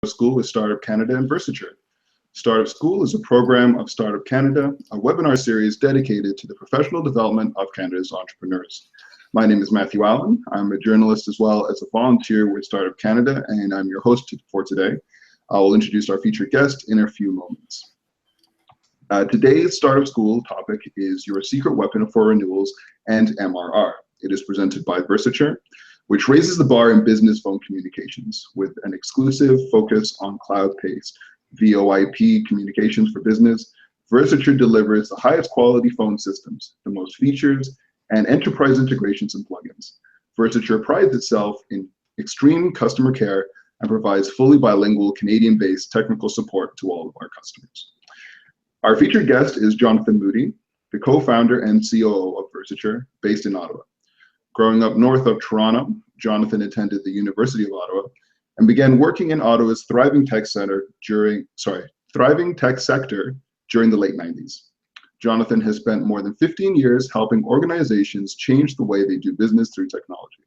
School with Startup Canada and Versature. Startup School is a program of Startup Canada, a webinar series dedicated to the professional development of Canada's entrepreneurs. My name is Matthew Allen. I'm a journalist as well as a volunteer with Startup Canada, and I'm your host for today. I will introduce our featured guest in a few moments. Today's Startup School topic is your secret weapon for renewals and MRR. It is presented by Versature, which raises the bar in business phone communications with an exclusive focus on cloud-based VoIP communications for business. Versature delivers the highest quality phone systems, the most features, and enterprise integrations and plugins. Versature prides itself in extreme customer care and provides fully bilingual Canadian-based technical support to all of our customers. Our featured guest is Jonathan Moody, the co-founder and COO of Versature, based in Ottawa. Growing up north of Toronto, Jonathan attended the University of Ottawa and began working in Ottawa's thriving tech sector during the late 90s. Jonathan has spent more than 15 years helping organizations change the way they do business through technology.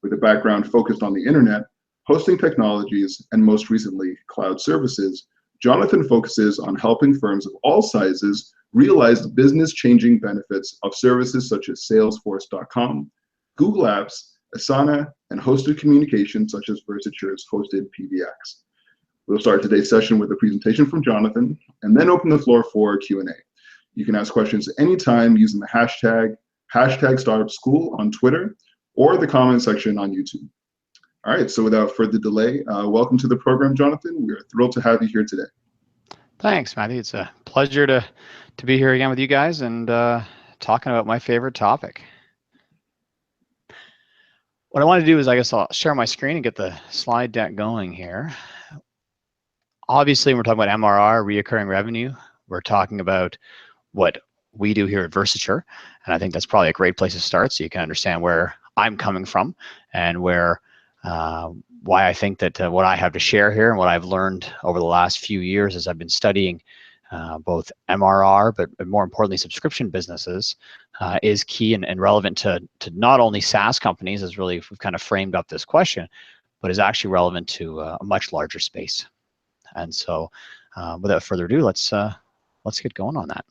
With a background focused on the internet, hosting technologies, and most recently, cloud services, Jonathan focuses on helping firms of all sizes realize the business-changing benefits of services such as Salesforce.com, Google Apps, Asana, and hosted communications such as Versature's hosted PBX. We'll start today's session with a presentation from Jonathan and then open the floor for Q&A. You can ask questions anytime using the hashtag StartupSchool on Twitter or the comment section on YouTube. All right, so without further delay, welcome to the program, Jonathan. We are thrilled to have you here today. Thanks, Matthew. It's a pleasure to be here again with you guys and talking about my favorite topic. What I want to do is, I guess I'll share my screen and get the slide deck going here. Obviously, when we're talking about MRR, reoccurring revenue, we're talking about what we do here at Versature, and I think that's probably a great place to start so you can understand where I'm coming from and where why I think that what I have to share here and what I've learned over the last few years as I've been studying both MRR, but more importantly, subscription businesses is key and relevant to not only SaaS companies, as really we've kind of framed up this question, but is actually relevant to a much larger space. And so without further ado, let's get going on that.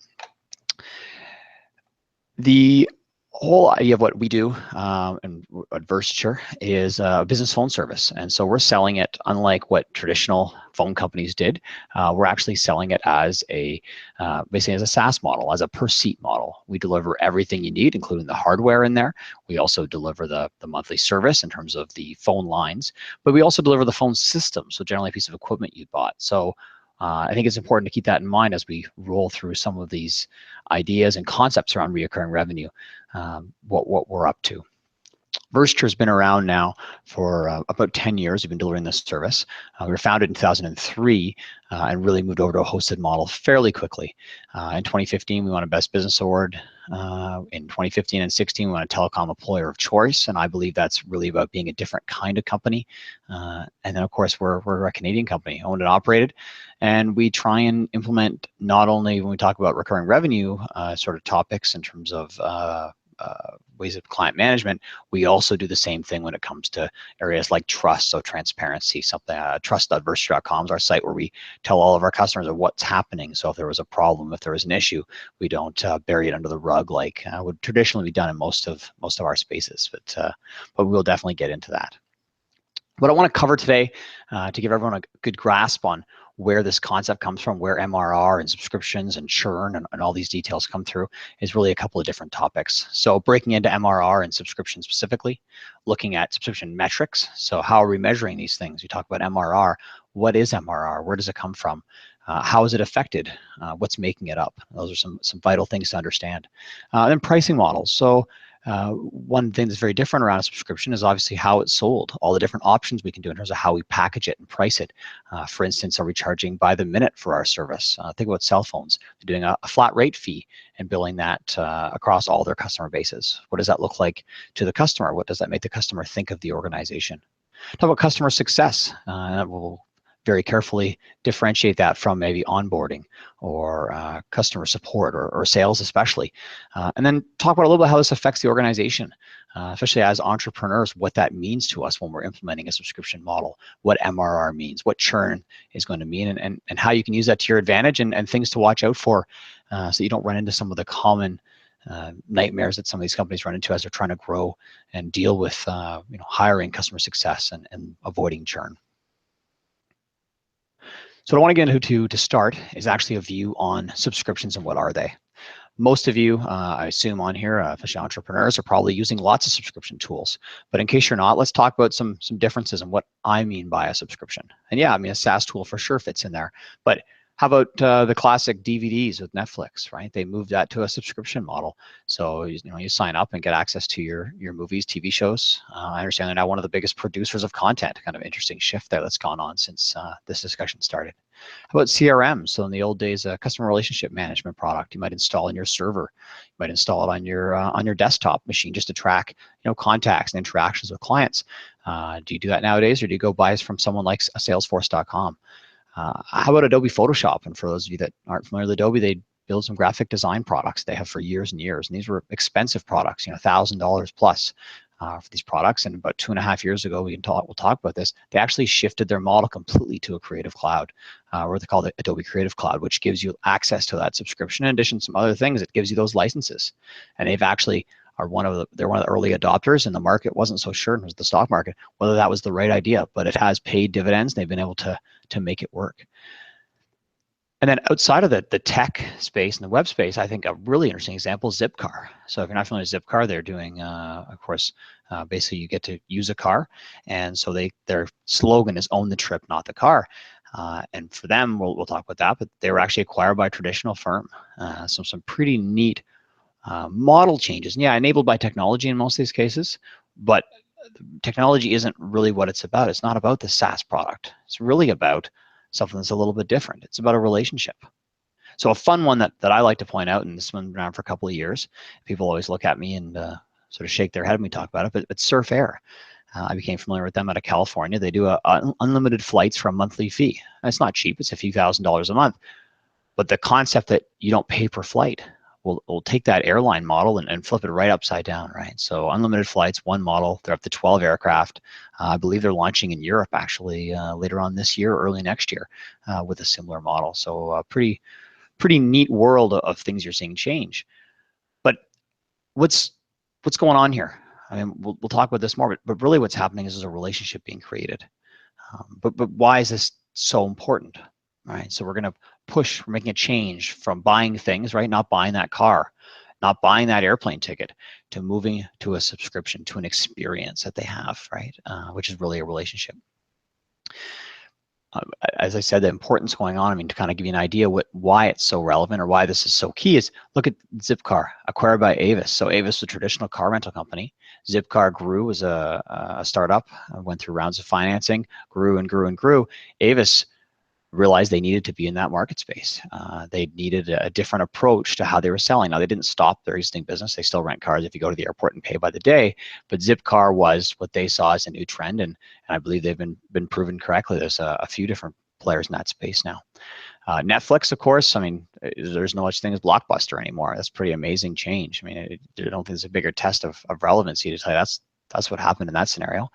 The whole idea of what we do and at Versature is a business phone service. And so we're selling it unlike what traditional phone companies did. We're actually selling it as basically as a SaaS model, as a per seat model. We deliver everything you need, including the hardware in there. We also deliver the monthly service in terms of the phone lines, but we also deliver the phone system. So generally a piece of equipment you bought. So I think it's important to keep that in mind as we roll through some of these ideas and concepts around recurring revenue, what we're up to. Versature has been around now for about 10 years. We've been delivering this service. We were founded in 2003 and really moved over to a hosted model fairly quickly. In 2015, we won a Best Business Award. In 2015 and 16, we won a Telecom Employer of Choice, and I believe that's really about being a different kind of company. And then, of course, we're a Canadian company, owned and operated, and we try and implement not only when we talk about recurring revenue sort of topics in terms of ways of client management, we also do the same thing when it comes to areas like trust, so transparency. Something trust.versature.com is our site where we tell all of our customers of what's happening. So if there was a problem, if there was an issue, we don't bury it under the rug like would traditionally be done in most of our spaces. But we'll definitely get into that. What I want to cover today to give everyone a good grasp on where this concept comes from, where MRR and subscriptions and churn and all these details come through is really a couple of different topics. So breaking into MRR and subscription specifically, looking at subscription metrics. So how are we measuring these things? We talk about MRR. What is MRR? Where does it come from? How is it affected? What's making it up? Those are some vital things to understand. Then pricing models. So one thing that's very different around a subscription is obviously how it's sold, all the different options we can do in terms of how we package it and price it. For instance, are we charging by the minute for our service? Think about cell phones. They're doing a flat rate fee and billing that across all their customer bases. What does that look like to the customer? What does that make the customer think of the organization? Talk about customer success. We'll very carefully differentiate that from maybe onboarding or customer support or sales especially. And then talk about a little bit how this affects the organization. especially as entrepreneurs, what that means to us when we're implementing a subscription model, what MRR means, what churn is going to mean, and how you can use that to your advantage, and things to watch out for, so you don't run into some of the common nightmares that some of these companies run into as they're trying to grow and deal with hiring, customer success, and avoiding churn. So what I want to get into to start is actually a view on subscriptions and what are they. Most of you, I assume on here, especially entrepreneurs, are probably using lots of subscription tools. But in case you're not, let's talk about some differences in what I mean by a subscription. And yeah, I mean, a SaaS tool for sure fits in there. But how about the classic DVDs with Netflix, right? They moved that to a subscription model. So you sign up and get access to your movies, TV shows. I understand they're now one of the biggest producers of content. Kind of interesting shift there that's gone on since this discussion started. How about CRM? So in the old days, a customer relationship management product you might install in your server. You might install it on your desktop machine just to track contacts and interactions with clients. Do you do that nowadays, or do you go buy from someone like Salesforce.com? How about Adobe Photoshop? And for those of you that aren't familiar with Adobe, they build some graphic design products they have for years and years. And these were expensive products, $1,000 plus for these products. And about 2.5 years ago, we'll talk about this, they actually shifted their model completely to a Creative Cloud, or they call it Adobe Creative Cloud, which gives you access to that subscription. In addition to some other things, it gives you those licenses. And they've actually they're one of the early adopters, and the market wasn't so sure, it was the stock market, whether that was the right idea, but it has paid dividends. And they've been able to make it work. And then outside of the tech space and the web space, I think a really interesting example is Zipcar. So if you're not familiar with Zipcar, they're doing, of course, basically you get to use a car. And so their slogan is own the trip, not the car. And for them, we'll talk about that, but they were actually acquired by a traditional firm. So some pretty neat model changes. And yeah, enabled by technology in most of these cases, but technology isn't really what it's about. It's not about the SaaS product. It's really about something that's a little bit different. It's about a relationship. So a fun one that I like to point out, and this one's been around for a couple of years, people always look at me and sort of shake their head when we talk about it, but Surf Air. I became familiar with them out of California. They do unlimited flights for a monthly fee. And it's not cheap. It's a few $1,000s a month. But the concept that you don't pay per flight, we'll take that airline model and flip it right upside down, right? So unlimited flights, one model, they're up to 12 aircraft. I believe they're launching in Europe actually later on this year, early next year, with a similar model. So pretty neat world of things you're seeing change. But what's going on here? I mean, we'll talk about this more, but really what's happening is there's a relationship being created. But why is this so important? Right, so we're going to push, we're making a change from buying things, right? Not buying that car, not buying that airplane ticket, to moving to a subscription, to an experience that they have, right? Which is really a relationship. As I said, the importance going on, I mean, to kind of give you an idea why it's so relevant or why this is so key is look at Zipcar, acquired by Avis. So Avis, a traditional car rental company. Zipcar grew as a startup, went through rounds of financing, grew and grew and grew. Avis realized they needed to be in that market space. They needed a different approach to how they were selling. Now, they didn't stop their existing business. They still rent cars if you go to the airport and pay by the day. But Zipcar was what they saw as a new trend, and I believe they've been proven correctly. There's a few different players in that space now. Netflix, of course, I mean, there's no such thing as Blockbuster anymore. That's pretty amazing change. I mean, I don't think there's a bigger test of relevancy to tell you that's what happened in that scenario.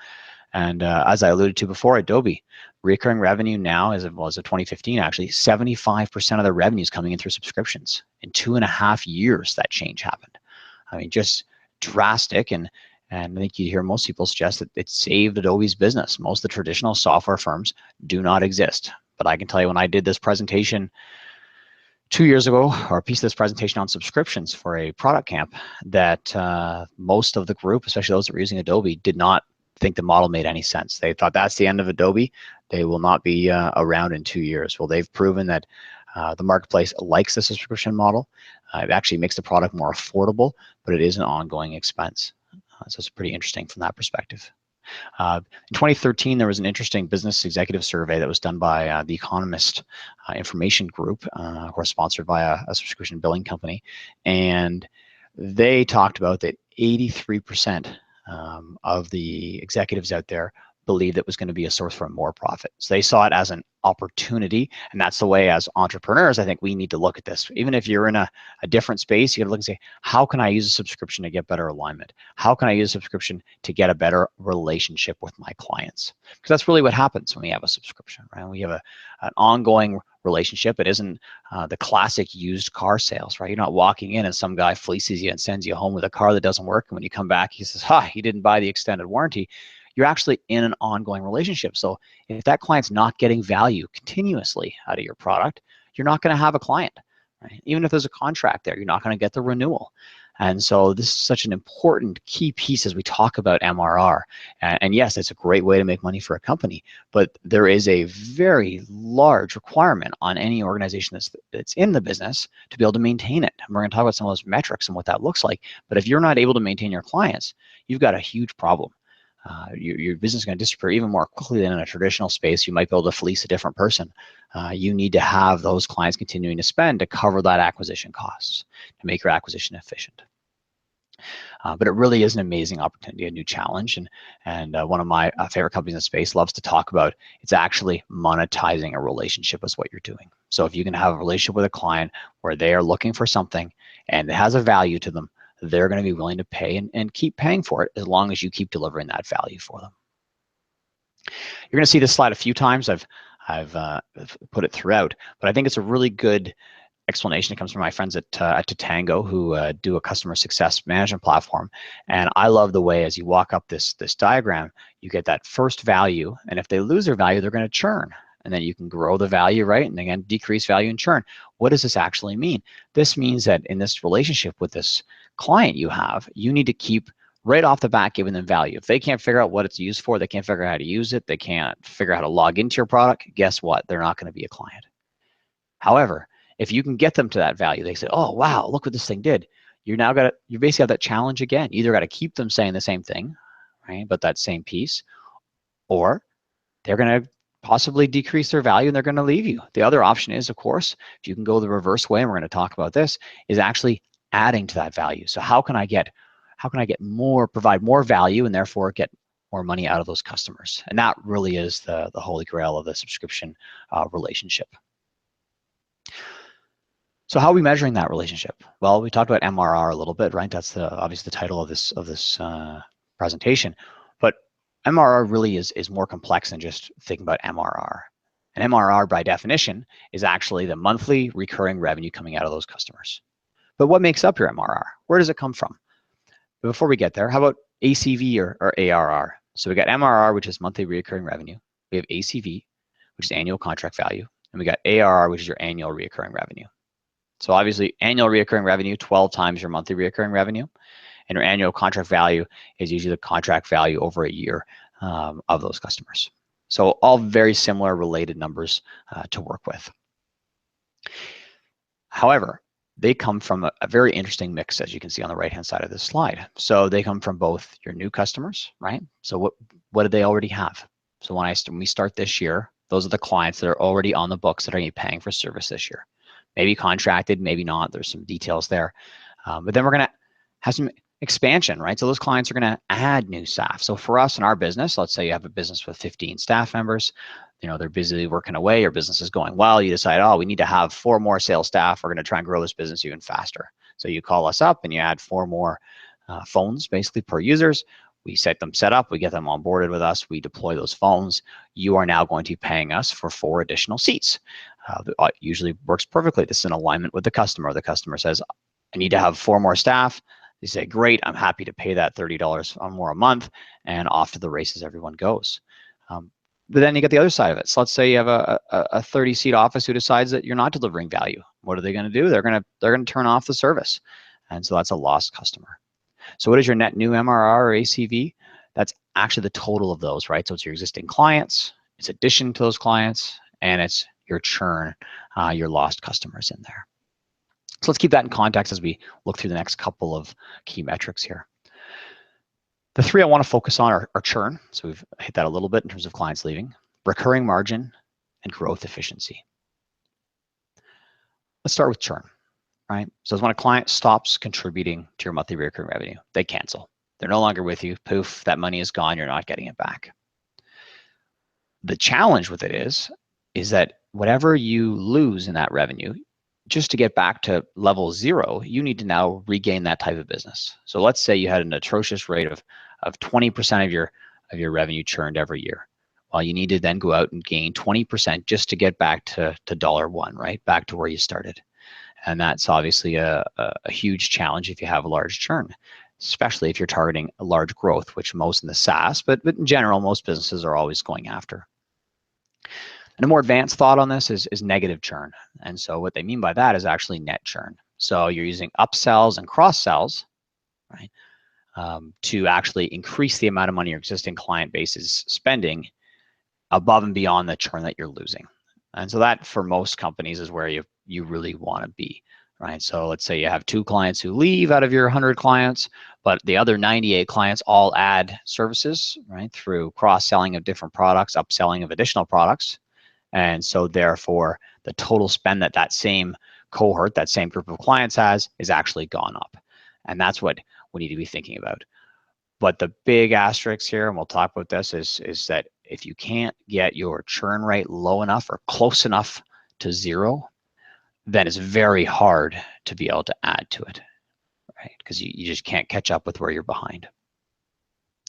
And as I alluded to before, Adobe, recurring revenue now, as it was in 2015, actually 75% of their revenue is coming in through subscriptions. In 2.5 years, that change happened. I mean, just drastic. And I think you hear most people suggest that it saved Adobe's business. Most of the traditional software firms do not exist. But I can tell you, when I did this presentation 2 years ago, or a piece of this presentation on subscriptions for a product camp, that most of the group, especially those that were using Adobe, did not think the model made any sense. They thought that's the end of Adobe. They will not be around in 2 years. Well, they've proven that the marketplace likes the subscription model. It actually makes the product more affordable, but it is an ongoing expense. So it's pretty interesting from that perspective. In 2013, there was an interesting business executive survey that was done by the Economist Information Group, of course, sponsored by a subscription billing company. And they talked about that 83% of the executives out there believed it was going to be a source for more profit. So they saw it as an opportunity. And that's the way, as entrepreneurs, I think we need to look at this. Even if you're in a different space, you got to look and say, how can I use a subscription to get better alignment? How can I use a subscription to get a better relationship with my clients? Because that's really what happens when we have a subscription, right? We have an ongoing relationship. It isn't the classic used car sales, right? You're not walking in and some guy fleeces you and sends you home with a car that doesn't work. And when you come back, he says, he didn't buy the extended warranty. You're actually in an ongoing relationship. So if that client's not getting value continuously out of your product, you're not going to have a client, right? Even if there's a contract there, you're not going to get the renewal. And so this is such an important key piece as we talk about MRR. And yes, it's a great way to make money for a company, but there is a very large requirement on any organization that's in the business to be able to maintain it. And we're going to talk about some of those metrics and what that looks like. But if you're not able to maintain your clients, you've got a huge problem. Your business is going to disappear even more quickly than in a traditional space. You might be able to fleece a different person. You need to have those clients continuing to spend to cover that acquisition costs, to make your acquisition efficient. But it really is an amazing opportunity, a new challenge. And one of my favorite companies in the space loves to talk about, it's actually monetizing a relationship is what you're doing. So if you can have a relationship with a client where they are looking for something and it has a value to them, they're going to be willing to pay and keep paying for it as long as you keep delivering that value for them. You're going to see this slide a few times. I've put it throughout, but I think it's a really good explanation. It comes from my friends at Tatango who do a customer success management platform. And I love the way as you walk up this diagram, you get that first value. And if they lose their value, they're going to churn. And then you can grow the value, right? And again, decrease value and churn. What does this actually mean? This means that in this relationship with this client you have, you need to keep right off the bat giving them value. If they can't figure out what it's used for, they can't figure out how to use it, they can't figure out how to log into your product, guess what? They're not going to be a client. However, if you can get them to that value, they say, oh, wow, look what this thing did. You basically have that challenge again. You either got to keep them saying the same thing, right? But that same piece, or they're going to possibly decrease their value and they're going to leave you. The other option is, of course, if you can go the reverse way, and we're going to talk about this, is actually adding to that value. So how can I get more, provide more value and therefore get more money out of those customers? And that really is the holy grail of the subscription relationship. So how are we measuring that relationship? Well, we talked about MRR a little bit, right? That's obviously the title of this presentation. But MRR really is more complex than just thinking about MRR. And MRR, by definition, is actually the monthly recurring revenue coming out of those customers. But what makes up your MRR? Where does it come from? But before we get there, how about ACV or ARR? So we got MRR, which is monthly recurring revenue. We have ACV, which is annual contract value. And we got ARR, which is your annual recurring revenue. So obviously, annual recurring revenue, 12 times your monthly recurring revenue. And your annual contract value is usually the contract value over a year of those customers. So all very similar related numbers to work with. However, they come from a very interesting mix, as you can see on the right-hand side of this slide. So they come from both your new customers, right? So what do they already have? So when we start this year, those are the clients that are already on the books that are going to be paying for service this year. Maybe contracted, maybe not. There's some details there. But then we're going to have some expansion, right? So those clients are going to add new staff. So for us in our business, let's say you have a business with 15 staff members, they're busy working away, your business is going well, you decide, oh, we need to have 4 more sales staff. We're going to try and grow this business even faster. So you call us up and you add 4 more phones basically per users. We set up, we get them onboarded with us, we deploy those phones. You are now going to be paying us for 4 additional seats. Usually works perfectly. This is in alignment with the customer. The customer says, I need to have 4 more staff. They say, great, I'm happy to pay that $30 or more a month, and off to the races everyone goes. But then you get the other side of it. So let's say you have a 30-seat office who decides that you're not delivering value. What are they going to do? They're going to turn off the service. And so that's a lost customer. So what is your net new MRR or ACV? That's actually the total of those, right? So it's your existing clients, it's addition to those clients, and it's your churn, your lost customers in there. So let's keep that in context as we look through the next couple of key metrics here. The 3 I want to focus on are churn. So we've hit that a little bit in terms of clients leaving, recurring margin, and growth efficiency. Let's start with churn, right? So it's when a client stops contributing to your monthly recurring revenue, they cancel. They're no longer with you. Poof, that money is gone. You're not getting it back. The challenge with it is that whatever you lose in that revenue, just to get back to level 0, you need to now regain that type of business. So let's say you had an atrocious rate of 20% of your revenue churned every year. Well, you need to then go out and gain 20% just to get back to $1, right? Back to where you started. And that's obviously a huge challenge if you have a large churn, especially if you're targeting a large growth, which most in the SaaS, but in general, most businesses are always going after. And a more advanced thought on this is negative churn. And so what they mean by that is actually net churn. So you're using upsells and cross sells, right, to actually increase the amount of money your existing client base is spending above and beyond the churn that you're losing. And so that for most companies is where you really want to be, right? So let's say you have 2 clients who leave out of your 100 clients, but the other 98 clients all add services, right, through cross-selling of different products, upselling of additional products. And so therefore, the total spend that same cohort, that same group of clients has is actually gone up. And that's what we need to be thinking about. But the big asterisk here, and we'll talk about this, is that if you can't get your churn rate low enough or close enough to 0, then it's very hard to be able to add to it, right? Because you just can't catch up with where you're behind.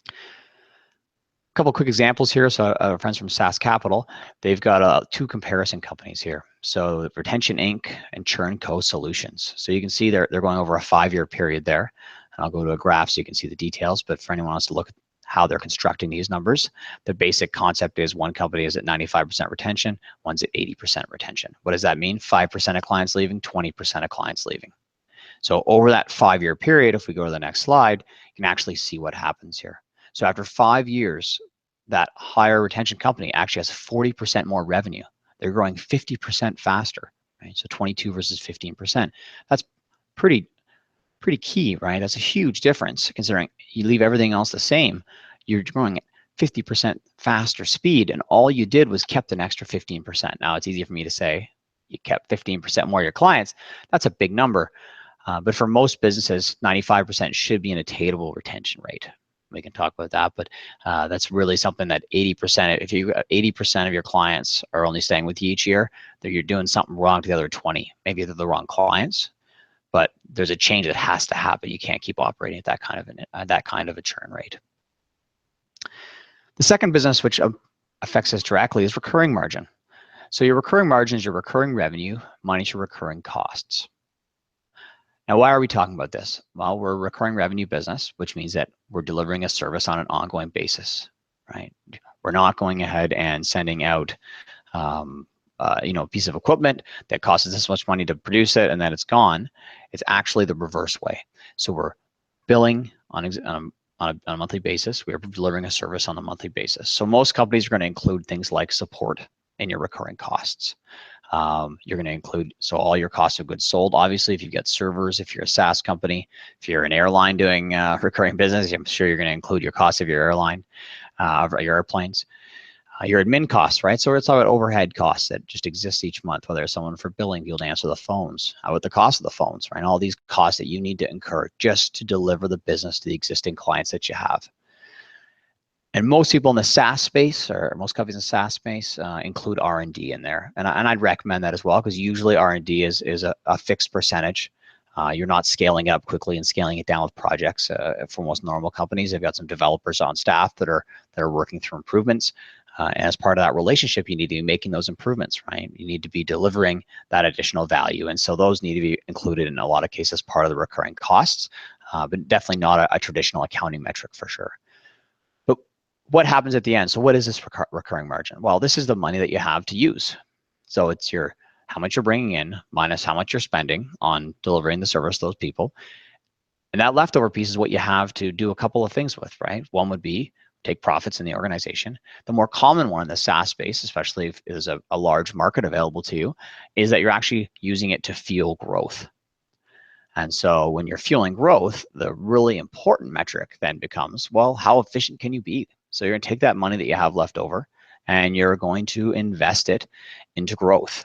A couple quick examples here. So our friends from SaaS Capital, they've got 2 comparison companies here. So Retention Inc. and Churn Co. Solutions. So you can see they're going over a 5-year period there. And I'll go to a graph so you can see the details. But for anyone who wants to look at how they're constructing these numbers, the basic concept is one company is at 95% retention, one's at 80% retention. What does that mean? 5% of clients leaving, 20% of clients leaving. So over that 5-year period, if we go to the next slide, you can actually see what happens here. So after 5 years, that higher retention company actually has 40% more revenue. They're growing 50% faster, right? So 22 versus 15%. That's pretty key, right? That's a huge difference considering you leave everything else the same. You're growing at 50% faster speed, and all you did was kept an extra 15%. Now, it's easy for me to say you kept 15% more of your clients. That's a big number. But for most businesses, 95% should be an attainable retention rate. We can talk about that, but that's really something that 80%, if you 80% of your clients are only staying with you each year, then you're doing something wrong to the other 20. Maybe they're the wrong clients, but there's a change that has to happen. You can't keep operating at that kind of a churn rate. The second business which affects us directly is recurring margin. So your recurring margin is your recurring revenue minus your recurring costs. Now, why are we talking about this? Well, we're a recurring revenue business, which means that we're delivering a service on an ongoing basis, right? We're not going ahead and sending out, a piece of equipment that costs us this much money to produce it and then it's gone. It's actually the reverse way. So we're billing on a monthly basis. We're delivering a service on a monthly basis. So most companies are going to include things like support in your recurring costs. You're going to include, so all your cost of goods sold, obviously, if you've got servers, if you're a SaaS company, if you're an airline doing recurring business, I'm sure you're going to include your cost of your airline, of your airplanes, your admin costs, right? So it's all about overhead costs that just exist each month, whether it's someone for billing, you'll answer the phones, how about the cost of the phones, right? All these costs that you need to incur just to deliver the business to the existing clients that you have. And most people in the SaaS space, or most companies in the SaaS space, include R&D in there. And I'd recommend that as well, because usually R&D is a fixed percentage. You're not scaling up quickly and scaling it down with projects. For most normal companies, they've got some developers on staff that are working through improvements. And as part of that relationship, you need to be making those improvements, right? You need to be delivering that additional value. And so those need to be included in a lot of cases, part of the recurring costs, but definitely not a traditional accounting metric for sure. What happens at the end? So what is this recurring margin? Well, this is the money that you have to use. So it's how much you're bringing in minus how much you're spending on delivering the service to those people. And that leftover piece is what you have to do a couple of things with, right? One would be take profits in the organization. The more common one in the SaaS space, especially if there's a large market available to you, is that you're actually using it to fuel growth. And so when you're fueling growth, the really important metric then becomes, well, how efficient can you be? So you're going to take that money that you have left over and you're going to invest it into growth.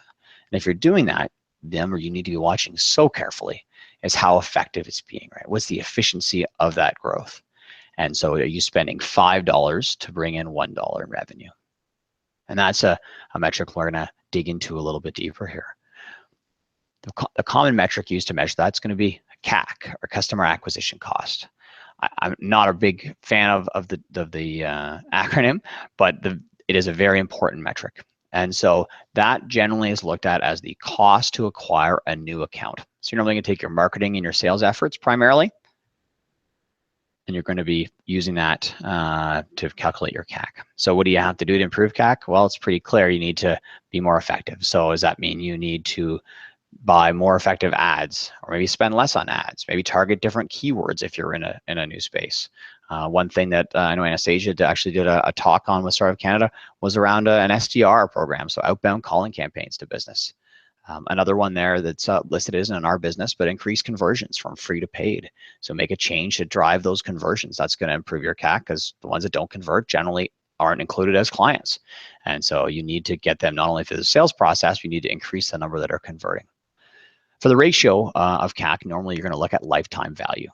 And if you're doing that, then where you need to be watching so carefully is how effective it's being, right? What's the efficiency of that growth? And so are you spending $5 to bring in $1 in revenue? And that's a metric we're going to dig into a little bit deeper here. The common metric used to measure that's going to be CAC, or customer acquisition cost. I'm not a big fan of the acronym, but it is a very important metric. And so that generally is looked at as the cost to acquire a new account. So you're normally going to take your marketing and your sales efforts primarily, and you're going to be using that to calculate your CAC. So what do you have to do to improve CAC? Well, it's pretty clear. You need to be more effective. So does that mean you need to buy more effective ads, or maybe spend less on ads, maybe target different keywords if you're in a new space? One thing that I know Anastasia actually did a talk on with Startup Canada was around an SDR program, so outbound calling campaigns to business. Another one there that's listed isn't in our business, but increase conversions from free to paid. So make a change to drive those conversions. That's going to improve your CAC, because the ones that don't convert generally aren't included as clients. And so you need to get them not only through the sales process, you need to increase the number that are converting. For the ratio of CAC, normally you're going to look at lifetime value.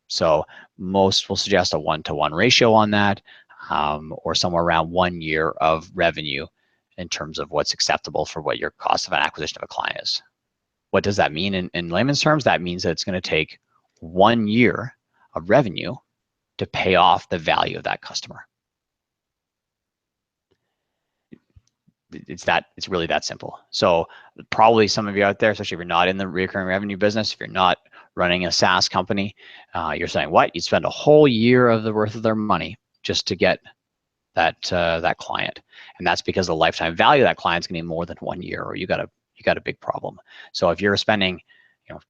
So most will suggest a 1-to-1 ratio on that, or somewhere around 1 year of revenue in terms of what's acceptable for what your cost of an acquisition of a client is. What does that mean in layman's terms? That means that it's going to take 1 year of revenue to pay off the value of that customer. It's really that simple. So probably some of you out there, especially if you're not in the recurring revenue business, if you're not running a SaaS company, you're saying, what? You spend a whole year of the worth of their money just to get that client. And that's because the lifetime value of that client's going to be more than 1 year, or you got a big problem. So if you're spending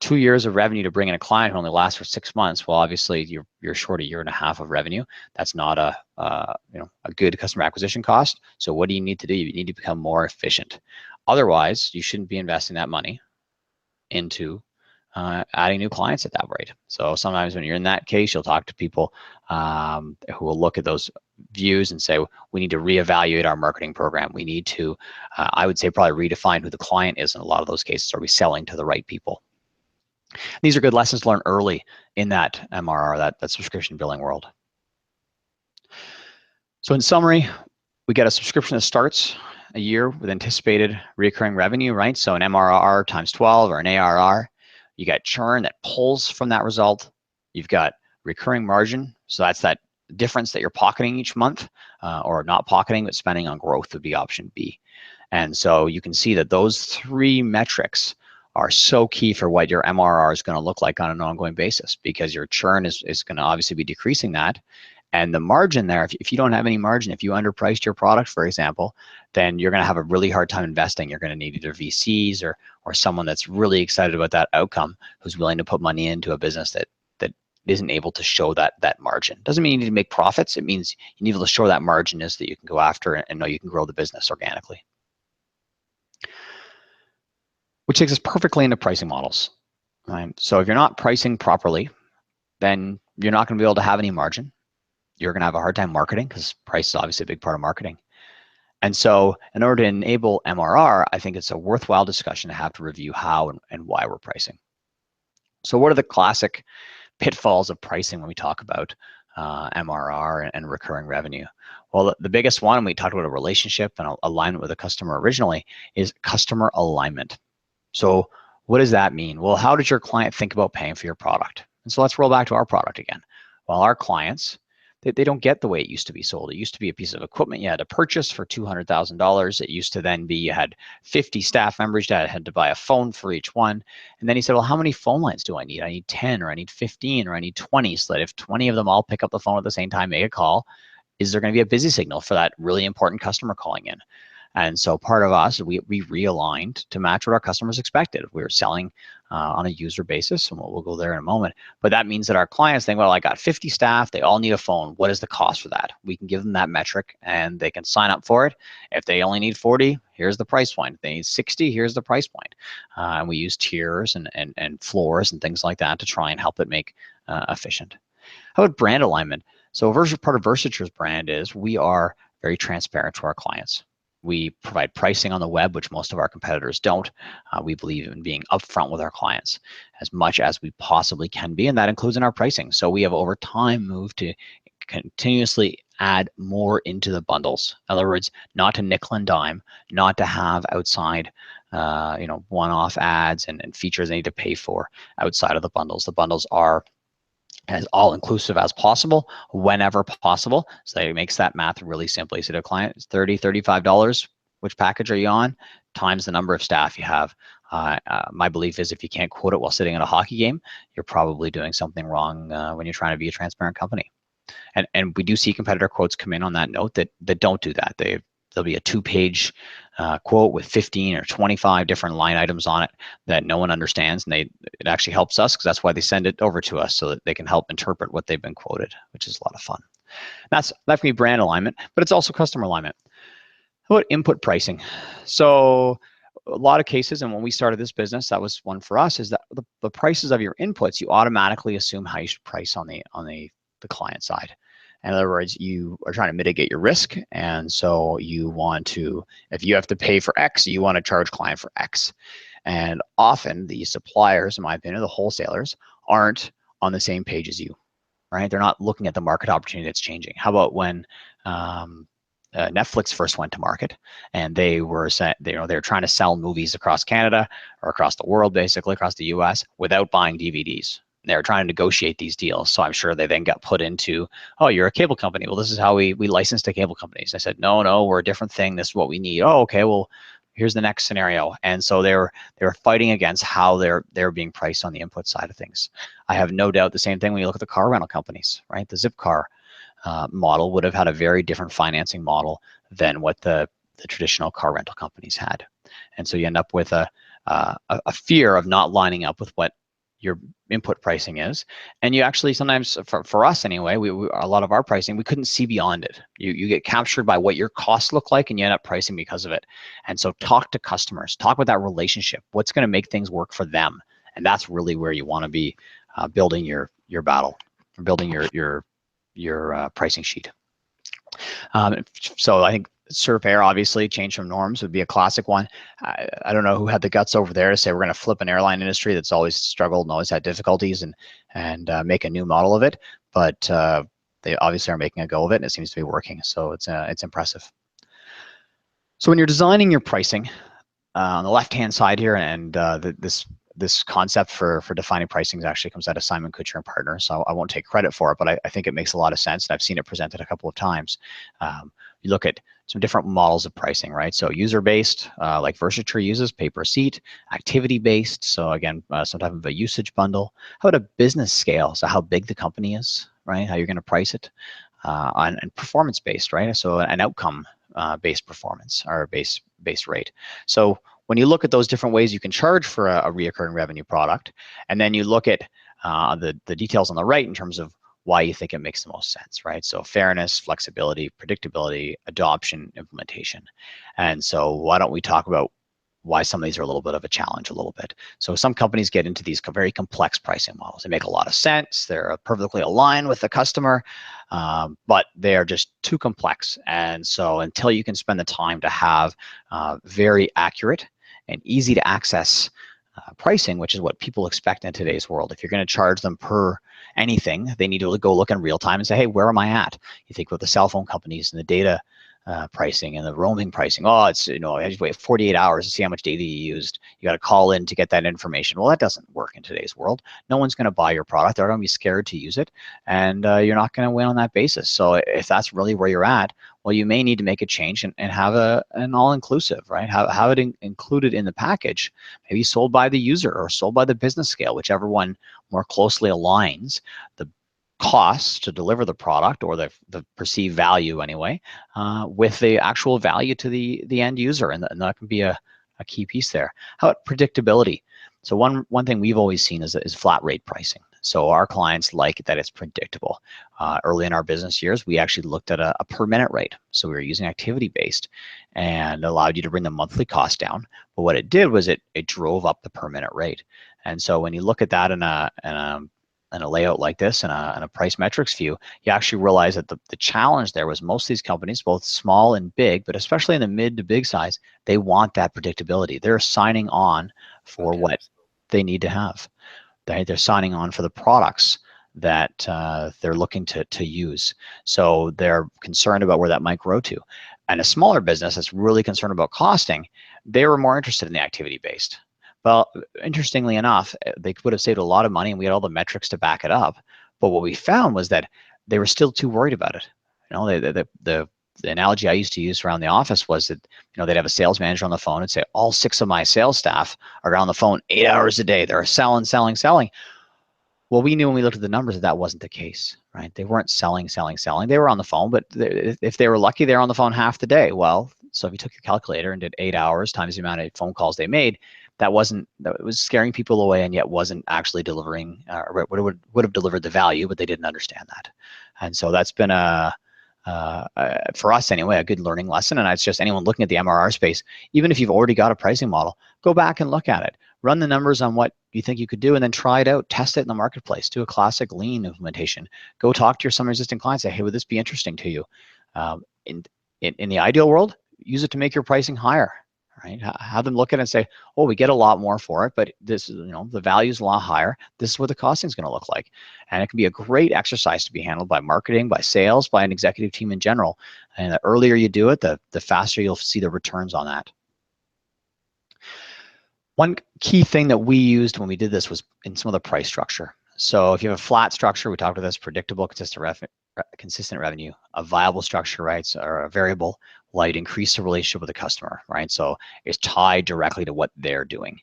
2 years of revenue to bring in a client who only lasts for 6 months, well, obviously you're short 1.5 years of revenue. That's not a good customer acquisition cost. So what do you need to do? You need to become more efficient. Otherwise, you shouldn't be investing that money into adding new clients at that rate. So sometimes when you're in that case, you'll talk to people who will look at those views and say, we need to reevaluate our marketing program. We need to, I would say, probably redefine who the client is in a lot of those cases. Are we selling to the right people? These are good lessons to learn early in that MRR, that subscription billing world. So in summary, we get a subscription that starts a year with anticipated recurring revenue, right? So an MRR times 12 or an ARR. You got churn that pulls from that result. You've got recurring margin. So that's that difference that you're pocketing each month, or not pocketing, but spending on growth would be option B. And so you can see that those 3 metrics are so key for what your MRR is going to look like on an ongoing basis, because your churn is going to obviously be decreasing that. And the margin there, if you don't have any margin, if you underpriced your product, for example, then you're going to have a really hard time investing. You're going to need either VCs or someone that's really excited about that outcome, who's willing to put money into a business that isn't able to show that margin. Doesn't mean you need to make profits. It means you need to show that margin is that you can go after and know you can grow the business organically. Which takes us perfectly into pricing models. Right? So if you're not pricing properly, then you're not going to be able to have any margin. You're going to have a hard time marketing, because price is obviously a big part of marketing. And so in order to enable MRR, I think it's a worthwhile discussion to have to review how and why we're pricing. So what are the classic pitfalls of pricing when we talk about MRR and recurring revenue? Well, the biggest one, we talked about a relationship and alignment with a customer originally, is customer alignment. So what does that mean? Well, how does your client think about paying for your product? And so let's roll back to our product again. Well, our clients, they don't get the way it used to be sold. It used to be a piece of equipment you had to purchase for $200,000. It used to then be you had 50 staff members that had to buy a phone for each one. And then he said, well, how many phone lines do I need? I need 10, or I need 15, or I need 20, so that if 20 of them all pick up the phone at the same time, make a call, is there going to be a busy signal for that really important customer calling in? And so part of us, we realigned to match what our customers expected. We were selling on a user basis, and we'll go there in a moment. But that means that our clients think, well, I got 50 staff, they all need a phone. What is the cost for that? We can give them that metric, and they can sign up for it. If they only need 40, here's the price point. If they need 60, here's the price point. And we use tiers and floors and things like that to try and help it make efficient. How about brand alignment? So part of Versature's brand is we are very transparent to our clients. We provide pricing on the web, which most of our competitors don't. We believe in being upfront with our clients as much as we possibly can be, and that includes in our pricing. So we have over time moved to continuously add more into the bundles. In other words, not to nickel and dime, not to have outside one-off ads and features they need to pay for outside of the bundles. The bundles are as all-inclusive as possible, whenever possible. So it makes that math really simple. You say to a client, it's $30, $35. Which package are you on? Times the number of staff you have. My belief is if you can't quote it while sitting at a hockey game, you're probably doing something wrong when you're trying to be a transparent company. And we do see competitor quotes come in on that note that don't do that. There'll be a 2-page quote with 15 or 25 different line items on it that no one understands, and it actually helps us because that's why they send it over to us so that they can help interpret what they've been quoted, which is a lot of fun. That can be brand alignment, but it's also customer alignment. How about input pricing? So a lot of cases, and when we started this business, that was one for us, is that the prices of your inputs, you automatically assume how you should price on the client side. In other words, you are trying to mitigate your risk, and so you want to, if you have to pay for X, you want to charge client for X. And often the suppliers, in my opinion, the wholesalers, aren't on the same page as you, right? They're not looking at the market opportunity that's changing. How about when Netflix first went to market, and they were trying to sell movies across Canada or across the world, basically across the US, without buying DVDs. They're trying to negotiate these deals. So I'm sure they then got put into, oh, you're a cable company. Well, this is how we license to cable companies. I said, no, we're a different thing. This is what we need. Oh, okay, well, here's the next scenario. And so they were fighting against how they're being priced on the input side of things. I have no doubt the same thing when you look at the car rental companies, right? The Zipcar model would have had a very different financing model than what the traditional car rental companies had. And so you end up with a fear of not lining up with what your input pricing is. And you actually sometimes, for us anyway, a lot of our pricing, we couldn't see beyond it. You get captured by what your costs look like, and you end up pricing because of it. And so talk to customers, talk about that relationship. What's going to make things work for them? And that's really where you want to be building your battle, or building your pricing sheet. So I think Surveyor, obviously, change from norms would be a classic one. I don't know who had the guts over there to say we're going to flip an airline industry that's always struggled and always had difficulties and make a new model of it. But they obviously are making a go of it, and it seems to be working. So it's impressive. So when you're designing your pricing, on the left-hand side here, and this concept for defining pricing actually comes out of Simon Kucher and Partners, so I won't take credit for it, but I think it makes a lot of sense, and I've seen it presented a couple of times. You look at some different models of pricing, right? So user-based, like Versature uses, pay per seat, activity-based, so again, some type of a usage bundle. How about a business scale? So how big the company is, right? How you're going to price it, and performance-based, right? So an outcome based performance or base rate. So when you look at those different ways you can charge for a reoccurring revenue product, and then you look at the details on the right in terms of why you think it makes the most sense, right? So fairness, flexibility, predictability, adoption, implementation. And so why don't we talk about why some of these are a little bit of a challenge a little bit. So some companies get into these very complex pricing models. They make a lot of sense. They're perfectly aligned with the customer, but they are just too complex. And so until you can spend the time to have very accurate and easy to access pricing, which is what people expect in today's world. If you're going to charge them per anything, they need to go look in real time and say, hey, where am I at? You think with the cell phone companies and the data pricing and the roaming pricing. Oh, it's, I just wait 48 hours to see how much data you used. You got to call in to get that information. Well, that doesn't work in today's world. No one's going to buy your product. They're going to be scared to use it, and you're not going to win on that basis. So if that's really where you're at, well, you may need to make a change and have an all-inclusive, right? Have it included in the package, maybe sold by the user or sold by the business scale, whichever one more closely aligns the costs to deliver the product, or the perceived value anyway, with the actual value to the end user, and that can be a key piece there. How about predictability? So one thing we've always seen is flat rate pricing. So our clients like that it's predictable. Early in our business years, we actually looked at a per minute rate. So we were using activity based and allowed you to bring the monthly cost down. But what it did was it drove up the per minute rate. And so when you look at that in a layout like this and a price metrics view, you actually realize that the challenge there was most of these companies, both small and big, but especially in the mid to big size, they want that predictability. They're signing on for what they need to have. They're signing on for the products that they're looking to use. So they're concerned about where that might grow to. And a smaller business that's really concerned about costing, they were more interested in the activity-based. Well, interestingly enough, they would have saved a lot of money, and we had all the metrics to back it up. But what we found was that they were still too worried about it. You know, the analogy I used to use around the office was that, you know, they'd have a sales manager on the phone and say, all 6 of my sales staff are on the phone 8 hours a day. They're selling, selling, selling. Well, we knew when we looked at the numbers that that wasn't the case, right? They weren't selling, selling, selling. They were on the phone, but if they were lucky, they're on the phone half the day. Well, so if you took your calculator and did 8 hours times the amount of phone calls they made, that was scaring people away, and yet wasn't actually delivering, would have delivered the value, but they didn't understand that. And so that's been for us anyway, a good learning lesson. And it's just anyone looking at the MRR space, even if you've already got a pricing model, go back and look at it. Run the numbers on what you think you could do, and then try it out, test it in the marketplace, do a classic lean implementation. Go talk to some existing clients, say, hey, would this be interesting to you? In the ideal world, use it to make your pricing higher, right? Have them look at it and say, oh, we get a lot more for it, but this is, you know, the value is a lot higher. This is what the costing is going to look like. And it can be a great exercise to be handled by marketing, by sales, by an executive team in general. And the earlier you do it, the faster you'll see the returns on that. One key thing that we used when we did this was in some of the price structure. So if you have a flat structure, we talked about this, predictable, consistent revenue, a viable structure, right, or a variable, well, you'd increase the relationship with the customer, right? So it's tied directly to what they're doing.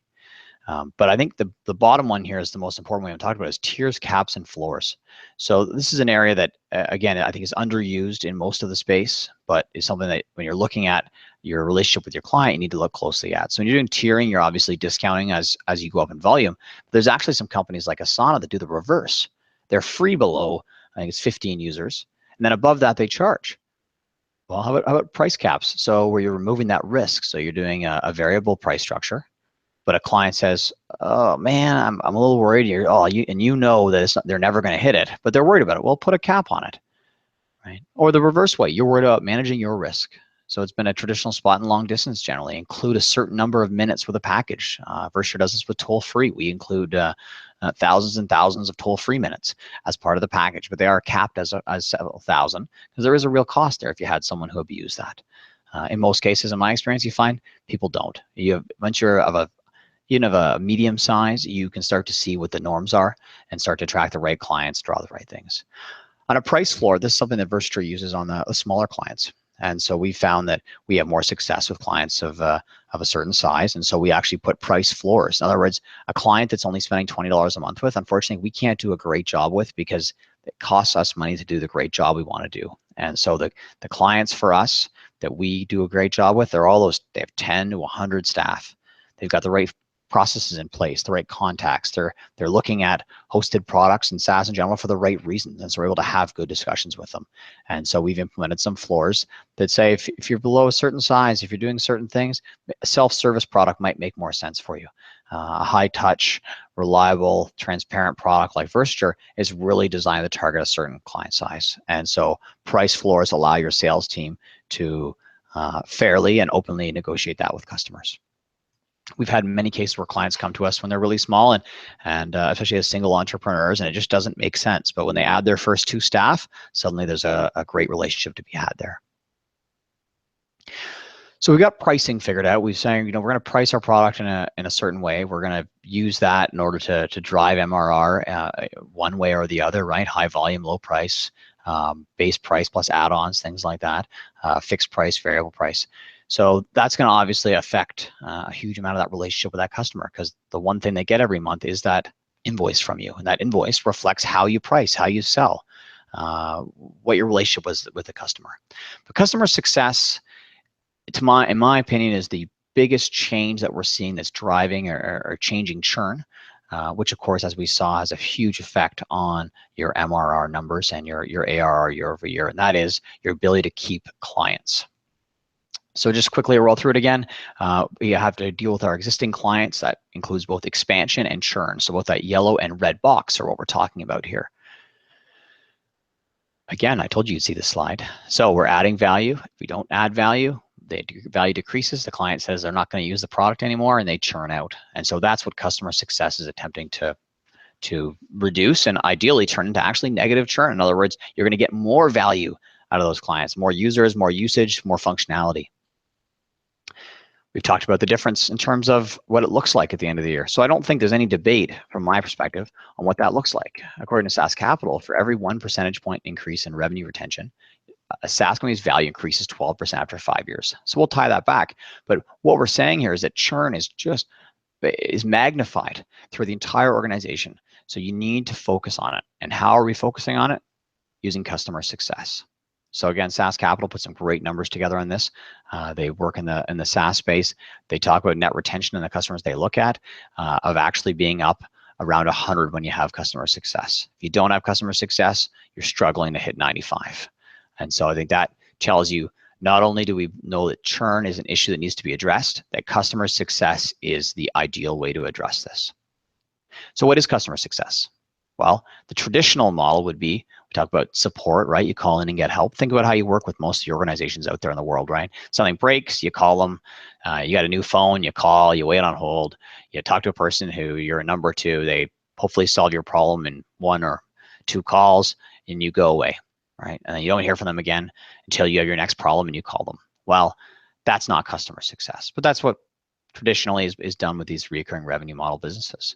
But I think the bottom one here is the most important one we haven't talked about, is tiers, caps, and floors. So this is an area that, again, I think is underused in most of the space, but is something that when you're looking at your relationship with your client, you need to look closely at. So when you're doing tiering, you're obviously discounting as you go up in volume. But there's actually some companies like Asana that do the reverse. They're free below, I think it's 15 users, and then above that they charge. Well, how about price caps? So where you're removing that risk. So you're doing a variable price structure, but a client says, oh man, I'm a little worried here. And you know that they're never going to hit it, but they're worried about it. Well, put a cap on it, right? Or the reverse way, you're worried about managing your risk. So it's been a traditional spot in long distance generally. Include a certain number of minutes with a package. Versure does this with toll-free. We include thousands and thousands of toll-free minutes as part of the package, but they are capped as several thousand, because there is a real cost there if you had someone who abused that. In most cases, in my experience, you find people don't. Once you're even of a medium size, you can start to see what the norms are and start to attract the right clients, draw the right things. On a price floor, this is something that Versure uses on the smaller clients. And so we found that we have more success with clients of a certain size. And so we actually put price floors. In other words, a client that's only spending $20 a month with, unfortunately, we can't do a great job with, because it costs us money to do the great job we want to do. And so the clients for us that we do a great job with, they have 10 to 100 staff. They've got the right processes in place, the right contacts. They're looking at hosted products and SaaS in general for the right reasons, and so we're able to have good discussions with them. And so we've implemented some floors that say if you're below a certain size, if you're doing certain things, a self-service product might make more sense for you. A high-touch, reliable, transparent product like Versure is really designed to target a certain client size. And so price floors allow your sales team to fairly and openly negotiate that with customers. We've had many cases where clients come to us when they're really small and especially as single entrepreneurs, and it just doesn't make sense. But when they add their first 2 staff, suddenly there's a great relationship to be had there. So we've got pricing figured out. We're saying, we're going to price our product in a certain way. We're going to use that in order to drive MRR one way or the other, right? High volume, low price, base price plus add-ons, things like that, fixed price, variable price. So that's going to obviously affect a huge amount of that relationship with that customer, because the one thing they get every month is that invoice from you, and that invoice reflects how you price, how you sell, what your relationship was with the customer. But customer success, in my opinion, is the biggest change that we're seeing that's driving or changing churn, which of course, as we saw, has a huge effect on your MRR numbers and your ARR year over year, and that is your ability to keep clients. So just quickly roll through it again. We have to deal with our existing clients. That includes both expansion and churn. So both that yellow and red box are what we're talking about here. Again, I told you you'd see this slide. So we're adding value. If we don't add value, the value decreases. The client says they're not going to use the product anymore, and they churn out. And so that's what customer success is attempting to to reduce and ideally turn into actually negative churn. In other words, you're going to get more value out of those clients, more users, more usage, more functionality. We've talked about the difference in terms of what it looks like at the end of the year. So I don't think there's any debate from my perspective on what that looks like. According to SaaS Capital, for every 1 percentage point increase in revenue retention, a SaaS company's value increases 12% after 5 years. So we'll tie that back. But what we're saying here is that churn is magnified through the entire organization. So you need to focus on it. And how are we focusing on it? Using customer success. So again, SaaS Capital put some great numbers together on this. They work in the SaaS space. They talk about net retention in the customers they look at of actually being up around 100 when you have customer success. If you don't have customer success, you're struggling to hit 95. And so I think that tells you not only do we know that churn is an issue that needs to be addressed, that customer success is the ideal way to address this. So what is customer success? Well, the traditional model would be, we talk about support, right? You call in and get help. Think about how you work with most of the organizations out there in the world, right? Something breaks, you call them, you got a new phone, you call, you wait on hold, you talk to a person who you're a number two, they hopefully solve your problem in 1 or 2 calls, and you go away, right? And then you don't hear from them again until you have your next problem and you call them. Well, that's not customer success, but that's what traditionally is done with these recurring revenue model businesses,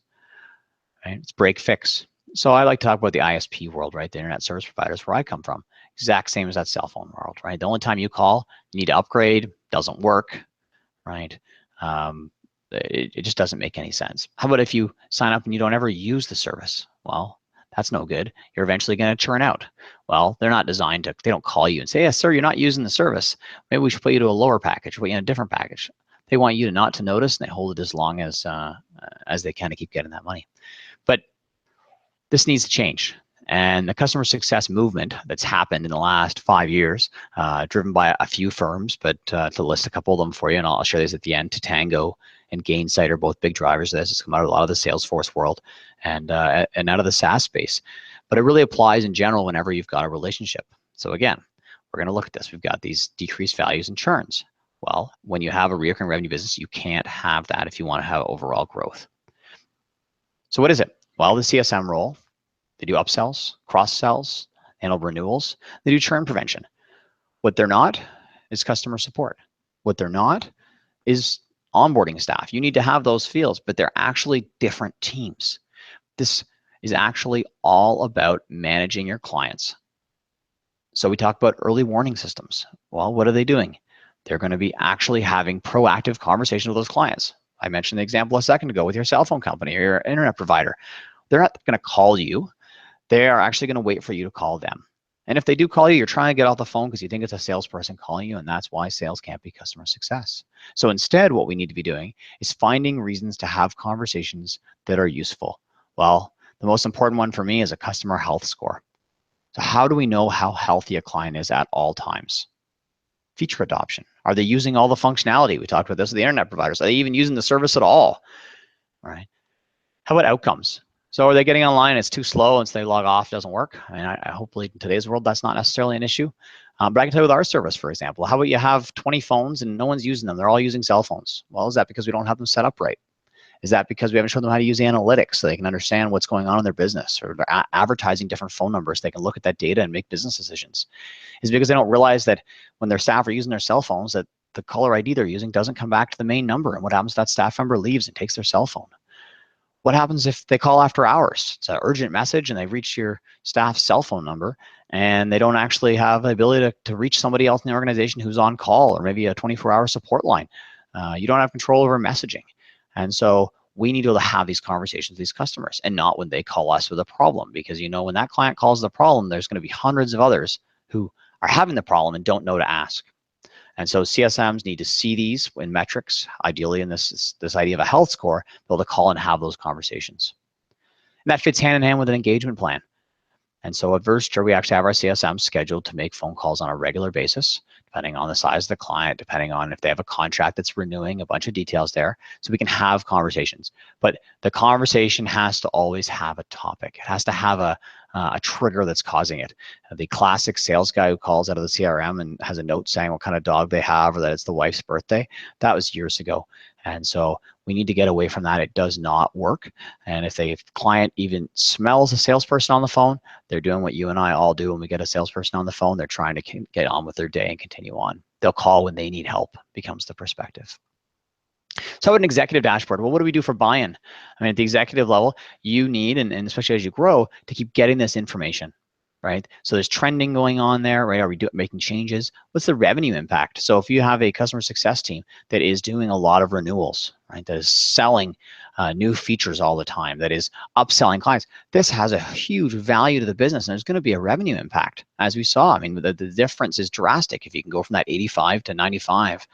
right? It's break, fix. So I like to talk about the ISP world, right? The internet service providers where I come from. Exact same as that cell phone world, right? The only time you call, you need to upgrade, doesn't work, right? It just doesn't make any sense. How about if you sign up and you don't ever use the service? Well, that's no good. You're eventually going to churn out. Well, they're not designed to, they don't call you and say, yes, sir, you're not using the service. Maybe we should put you to a lower package, put you in a different package. They want you to not to notice, and they hold it as long as they kind of keep getting that money. But this needs to change. And the customer success movement that's happened in the last 5 years, driven by a few firms, but to list a couple of them for you, and I'll share these at the end. Tatango and Gainsight are both big drivers of this. It's come out of a lot of the Salesforce world and out of the SaaS space. But it really applies in general whenever you've got a relationship. So again, we're going to look at this. We've got these decreased values and churns. Well, when you have a recurring revenue business, you can't have that if you want to have overall growth. So what is it? Well, the CSM role, they do upsells, cross-sells, handle renewals. They do churn prevention. What they're not is customer support. What they're not is onboarding staff. You need to have those fields, but they're actually different teams. This is actually all about managing your clients. So we talk about early warning systems. Well, what are they doing? They're going to be actually having proactive conversations with those clients. I mentioned the example a second ago with your cell phone company or your internet provider. They're not going to call you. They are actually going to wait for you to call them. And if they do call you, you're trying to get off the phone because you think it's a salesperson calling you, and that's why sales can't be customer success. So instead, what we need to be doing is finding reasons to have conversations that are useful. Well, the most important one for me is a customer health score. So how do we know how healthy a client is at all times? Feature adoption. Are they using all the functionality? We talked about this with the internet providers. Are they even using the service at all? All right. How about outcomes? So are they getting online, it's too slow, and so they log off, doesn't work? I mean, hopefully in today's world, that's not necessarily an issue. But I can tell you with our service, for example, how about you have 20 phones and no one's using them? They're all using cell phones. Well, is that because we don't have them set up right? Is that because we haven't shown them how to use analytics so they can understand what's going on in their business, or they're advertising different phone numbers? They can look at that data and make business decisions. Is it because they don't realize that when their staff are using their cell phones, that the caller ID they're using doesn't come back to the main number? And what happens if that staff member leaves and takes their cell phone? What happens if they call after hours? It's an urgent message and they reach your staff's cell phone number and they don't actually have the ability to reach somebody else in the organization who's on call, or maybe a 24-hour support line. You don't have control over messaging. And so we need to have these conversations with these customers, and not when they call us with a problem, because when that client calls the problem, there's going to be hundreds of others who are having the problem and don't know to ask. And so CSMs need to see these in metrics, ideally in this idea of a health score, be able to call and have those conversations. And that fits hand in hand with an engagement plan. And so at Versture, we actually have our CSMs scheduled to make phone calls on a regular basis, depending on the size of the client, depending on if they have a contract that's renewing, a bunch of details there, so we can have conversations. But the conversation has to always have a topic. It has to have a trigger that's causing it. The classic sales guy who calls out of the CRM and has a note saying what kind of dog they have or that it's the wife's birthday, that was years ago. And so We need to get away from that. It does not work. And if the client even smells a salesperson on the phone, they're doing what you and I all do when we get a salesperson on the phone. They're trying to get on with their day and continue on. They'll call when they need help, becomes the perspective. So an executive dashboard, well, what do we do for buy-in? I mean, at the executive level, you need, and especially as you grow, to keep getting this information, right? So there's trending going on there, right? Are we making changes? What's the revenue impact? So if you have a customer success team that is doing a lot of renewals, right, that is selling new features all the time, that is upselling clients, this has a huge value to the business, and there's going to be a revenue impact, as we saw. I mean, the difference is drastic. If you can go from that 85 to 95,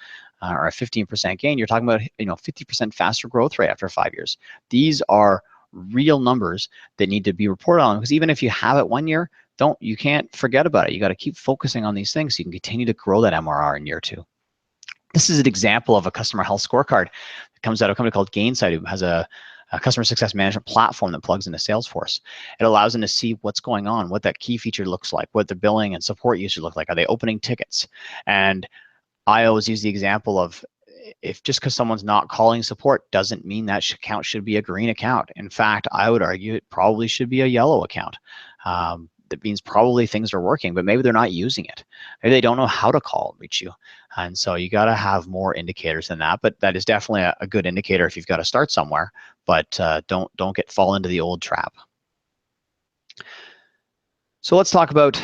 or a 15% gain, you're talking about 50% faster growth rate after 5 years. These are real numbers that need to be reported on, because even if you have it 1 year, you can't forget about it. You got to keep focusing on these things so you can continue to grow that MRR in year 2. This is an example of a customer health scorecard. It comes out of a company called Gainsight, who has a customer success management platform that plugs into Salesforce. It allows them to see what's going on, what that key feature looks like, what the billing and support usage look like. Are they opening tickets? And I always use the example of, if just because someone's not calling support doesn't mean that account should be a green account. In fact, I would argue it probably should be a yellow account. That means probably things are working, but maybe they're not using it. Maybe they don't know how to call, reach you. And so you got to have more indicators than that, but that is definitely a good indicator if you've got to start somewhere, but don't fall into the old trap. So let's talk about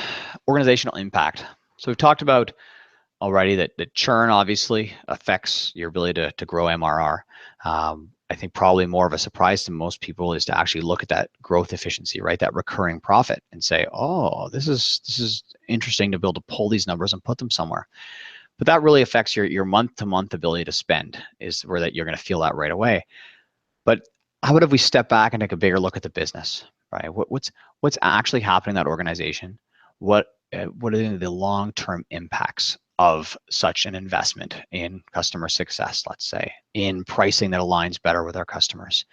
organizational impact. So we've talked about already that churn obviously affects your ability to grow MRR. I think probably more of a surprise to most people is to actually look at that growth efficiency, right? That recurring profit, and say, oh, this is interesting to be able to pull these numbers and put them somewhere. But that really affects your month-to-month ability to spend, is where that you're going to feel that right away. But how about if we step back and take a bigger look at the business, right? What's actually happening in that organization? What are the long-term impacts of such an investment in customer success, let's say, in pricing that aligns better with our customers?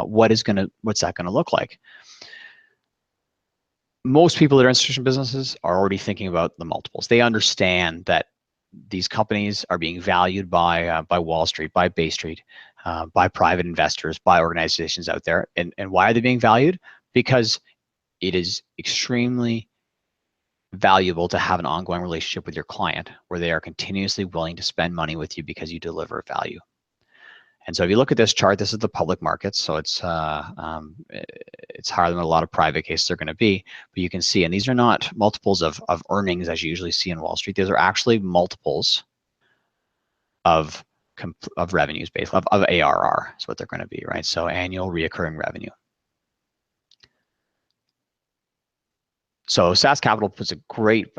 What's that gonna look like? Most people that are in subscription businesses are already thinking about the multiples. They understand that these companies are being valued by Wall Street, by Bay Street, by private investors, by organizations out there. And why are they being valued? Because it is extremely valuable to have an ongoing relationship with your client where they are continuously willing to spend money with you because you deliver value. And so if you look at this chart, this is the public markets. So it's higher than a lot of private cases are going to be, but you can see, and these are not multiples of earnings as you usually see in Wall Street. These are actually multiples of revenues based of ARR is what they're going to be, right? So annual reoccurring revenue. So SaaS Capital puts a great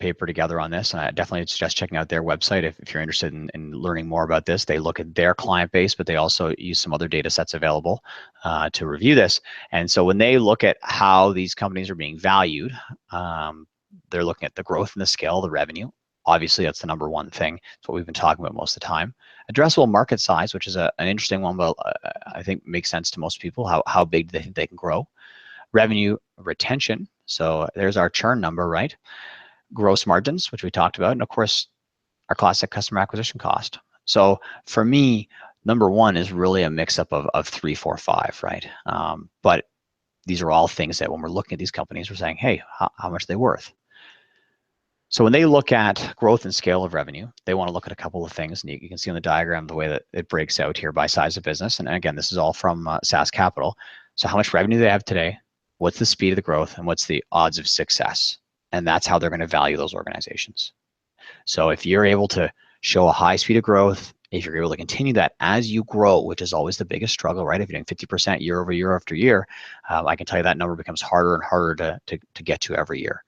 paper together on this, and I definitely suggest checking out their website if you're interested in learning more about this. They look at their client base, but they also use some other data sets available to review this. And so when they look at how these companies are being valued, they're looking at the growth and the scale of the revenue. Obviously, that's the number one thing. It's what we've been talking about most of the time. Addressable market size, which is an interesting one, but I think makes sense to most people, how big they think they can grow. Revenue retention. So there's our churn number, right? Gross margins, which we talked about, and of course, our classic customer acquisition cost. So for me, number one is really a mix-up of 3, 4, 5, right? But these are all things that when we're looking at these companies, we're saying, hey, how much are they worth? So when they look at growth and scale of revenue, they want to look at a couple of things, and you can see on the diagram the way that it breaks out here by size of business. And again, this is all from SaaS Capital. So how much revenue do they have today? What's the speed of the growth, and what's the odds of success? And that's how they're going to value those organizations. So if you're able to show a high speed of growth, if you're able to continue that as you grow, which is always the biggest struggle, right? If you're doing 50% year over year after year, I can tell you that number becomes harder and harder to get to every year.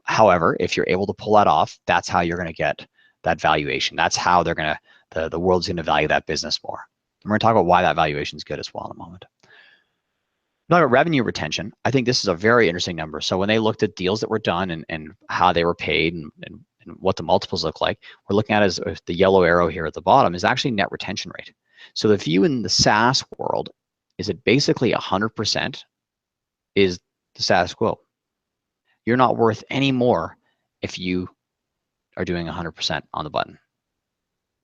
However, if you're able to pull that off, that's how you're going to get that valuation. That's how they're going to, the world's going to value that business more. And we're going to talk about why that valuation is good as well in a moment. Talking about revenue retention, I think this is a very interesting number. So when they looked at deals that were done and how they were paid and what the multiples look like, we're looking at as the yellow arrow here at the bottom is actually net retention rate. So the view in the SaaS world is that basically 100% is the status quo. You're not worth any more if you are doing 100% on the button.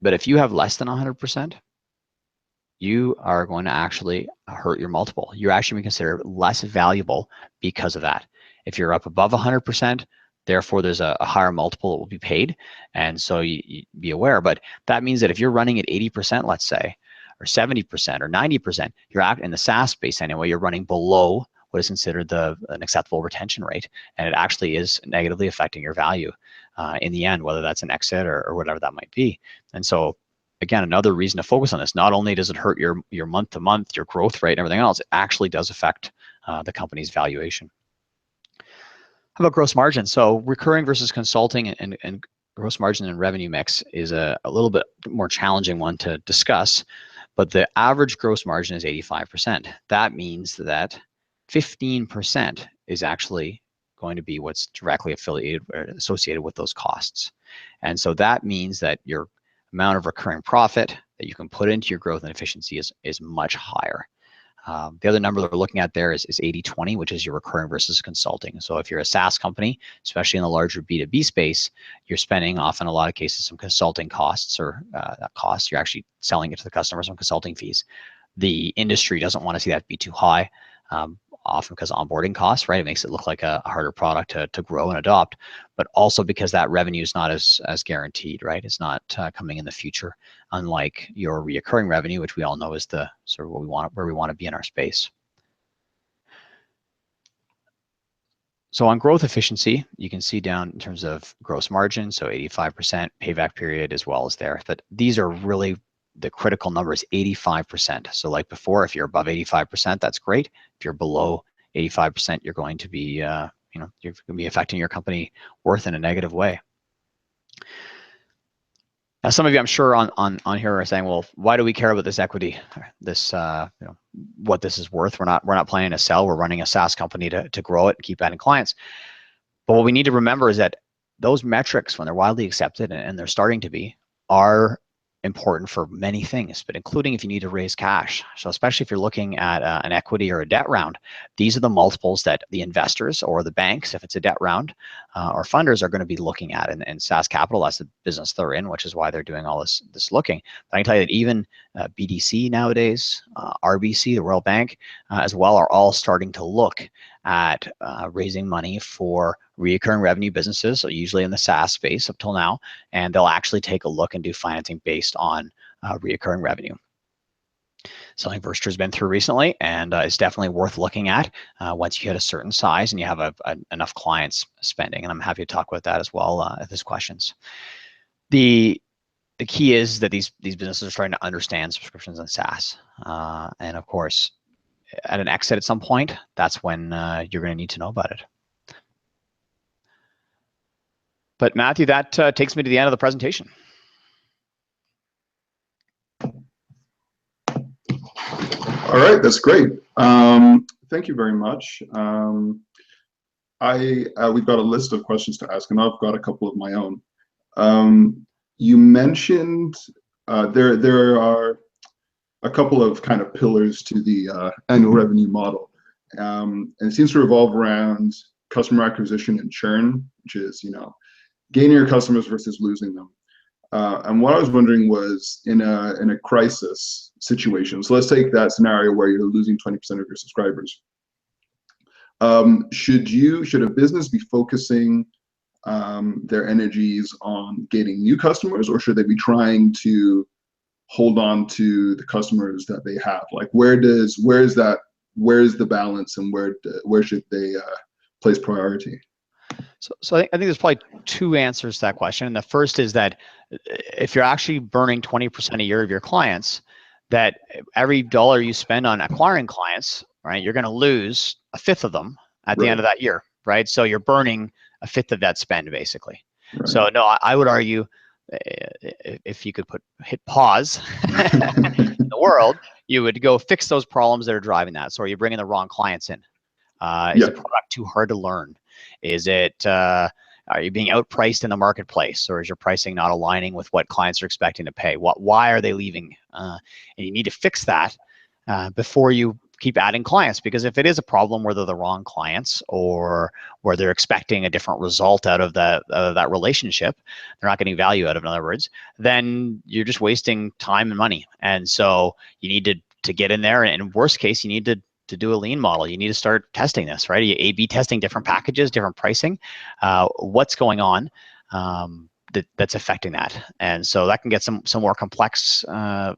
But if you have less than 100%, you are going to actually hurt your multiple. You're actually going to consider less valuable because of that. If you're up above 100%, therefore there's a higher multiple that will be paid. And so you be aware, but that means that if you're running at 80%, let's say, or 70% or 90%, you're in the SaaS space anyway, you're running below what is considered an acceptable retention rate. And it actually is negatively affecting your value in the end, whether that's an exit or whatever that might be. And so again, another reason to focus on this, not only does it hurt your month to month, your growth rate and everything else, it actually does affect the company's valuation. How about gross margin? So recurring versus consulting and gross margin and revenue mix is a little bit more challenging one to discuss, but the average gross margin is 85%. That means that 15% is actually going to be what's directly affiliated or associated with those costs. And so that means that your amount of recurring profit that you can put into your growth and efficiency is much higher. The other number that we're looking at there is 80-20, which is your recurring versus consulting. So if you're a SaaS company, especially in the larger B2B space, you're spending often a lot of cases some consulting costs or costs. You're actually selling it to the customer, some consulting fees. The industry doesn't want to see that be too high, often because onboarding costs, right? It makes it look like a harder product to grow and adopt, but also because that revenue is not as guaranteed, right? It's not coming in the future, unlike your reoccurring revenue, which we all know is the sort of where we want to be in our space. So on growth efficiency, you can see down in terms of gross margin, so 85% payback period as well as there, but these are really the critical number is 85%. So like before, if you're above 85%, that's great. If you're below 85%, you're going to be, you're going to be affecting your company worth in a negative way. Now, some of you, I'm sure, on here are saying, well, why do we care about this equity, this, what this is worth? We're not planning to sell. We're running a SaaS company to grow it and keep adding clients. But what we need to remember is that those metrics, when they're widely accepted and they're starting to be, are important for many things, but including if you need to raise cash. So especially if you're looking at an equity or a debt round, these are the multiples that the investors or the banks, if it's a debt round, or funders are going to be looking at. And SaaS Capital, that's the business they're in, which is why they're doing all this looking. But I can tell you that even BDC nowadays, RBC, the Royal Bank, as well, are all starting to look at raising money for recurring revenue businesses, so usually in the SaaS space up till now, and they'll actually take a look and do financing based on recurring revenue. Something Verster has been through recently, and it's definitely worth looking at once you hit a certain size and you have enough clients spending. And I'm happy to talk about that as well if there's questions. The key is that these businesses are trying to understand subscriptions and SaaS, and of course, at an exit at some point, that's when you're going to need to know about it. But Matthew, that takes me to the end of the presentation. All right, that's great. Thank you very much. We've got a list of questions to ask, and I've got a couple of my own. You mentioned there are a couple of kind of pillars to the annual revenue model, and it seems to revolve around customer acquisition and churn, which is gaining your customers versus losing them. And what I was wondering was, in a crisis situation, so let's take that scenario where you're losing 20% of your subscribers. Should a business be focusing their energies on gaining new customers, or should they be trying to hold on to the customers that they have? Like, where's the balance, and where should they place priority? So I think there's probably two answers to that question. And the first is that if you're actually burning 20% a year of your clients, that every dollar you spend on acquiring clients, right, you're going to lose a fifth of them at the end of that year, right? So you're burning a fifth of that spend, basically. Right. So no, I would argue if you could hit pause in the world, you would go fix those problems that are driving that. So are you bringing the wrong clients in? Is the product too hard to learn? Is it, are you being outpriced in the marketplace, or is your pricing not aligning with what clients are expecting to pay? Why are they leaving? And you need to fix that before you keep adding clients, because if it is a problem where they're the wrong clients or where they're expecting a different result out of that relationship, they're not getting value out of it, in other words, then you're just wasting time and money. And so you need to get in there, and in worst case, you need to do a lean model. You need to start testing this, right? You A/B testing different packages, different pricing, what's going on that's affecting that. And so that can get some more complex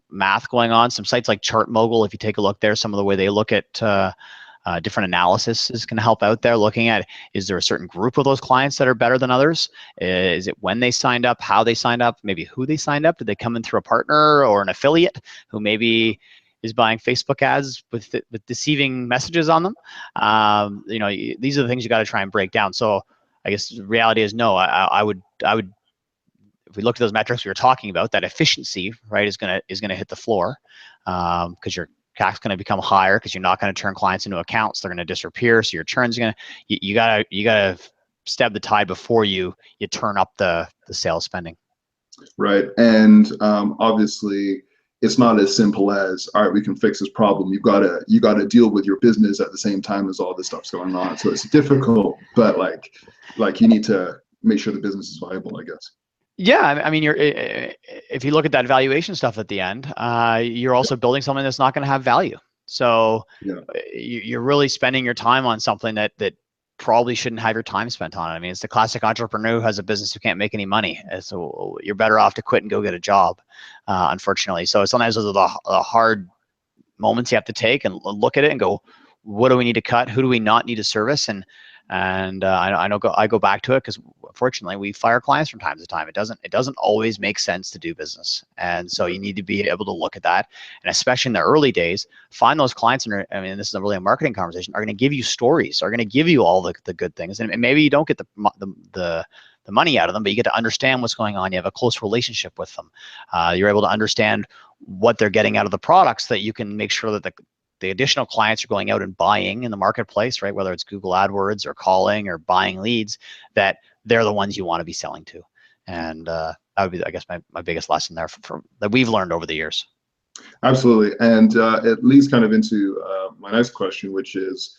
math going on. Some sites like ChartMogul, if you take a look there, some of the way they look at different analysis is going to help out there, looking at, is there a certain group of those clients that are better than others? Is it when they signed up, how they signed up, maybe who they signed up? Did they come in through a partner or an affiliate who maybe is buying Facebook ads with deceiving messages on them? You know, these are the things you got to try and break down. So I guess the reality is no. I would, if we looked at those metrics we were talking about, that efficiency, right, is gonna hit the floor, because your CAC's going to become higher because you're not going to turn clients into accounts. They're going to disappear. So your churn's going to, you gotta stab the tide before you turn up the sales spending. Right, and obviously it's not as simple as, all right, we can fix this problem. You gotta deal with your business at the same time as all this stuff's going on. So it's difficult, but like you need to make sure the business is viable, I guess. Yeah, I mean, if you look at that valuation stuff at the end, you're also building something that's not going to have value. So yeah, you're really spending your time on something that probably shouldn't have your time spent on it. I mean, it's the classic entrepreneur who has a business who can't make any money. So you're better off to quit and go get a job, unfortunately. So sometimes those are the hard moments you have to take and look at it and go, what do we need to cut? Who do we not need to service? And I go back to it because fortunately we fire clients from time to time. It doesn't always make sense to do business, and so you need to be able to look at that. And especially in the early days, find those clients. And I mean, this is really a marketing conversation. Are going to give you stories. Are going to give you all the good things. And maybe you don't get the money out of them, but you get to understand what's going on. You have a close relationship with them. You're able to understand what they're getting out of the products, so that you can make sure that the additional clients are going out and buying in the marketplace, right? Whether it's Google AdWords or calling or buying leads, that they're the ones you want to be selling to. And that would be, I guess, my biggest lesson there that we've learned over the years. Absolutely. And it leads kind of into my next question, which is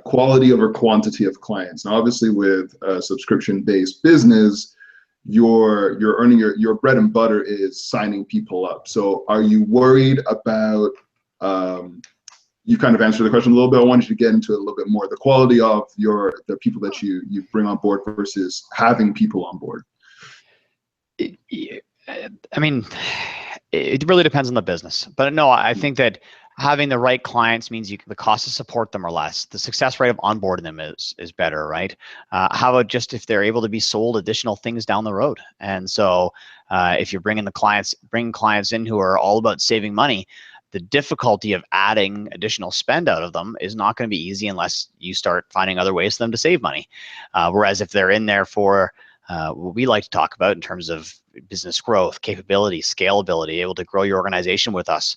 quality over quantity of clients. Now, obviously with a subscription-based business, you're earning your bread and butter is signing people up. So are you worried about, you kind of answered the question a little bit. I wanted you to get into it a little bit more. The quality of the people that you bring on board versus having people on board. I mean, it really depends on the business. But no, I think that having the right clients means the cost to support them are less. The success rate of onboarding them is better, right? How about just if they're able to be sold additional things down the road? And so if you're bringing clients in who are all about saving money, the difficulty of adding additional spend out of them is not going to be easy unless you start finding other ways for them to save money. Whereas if they're in there for what we like to talk about in terms of business growth, capability, scalability, able to grow your organization with us,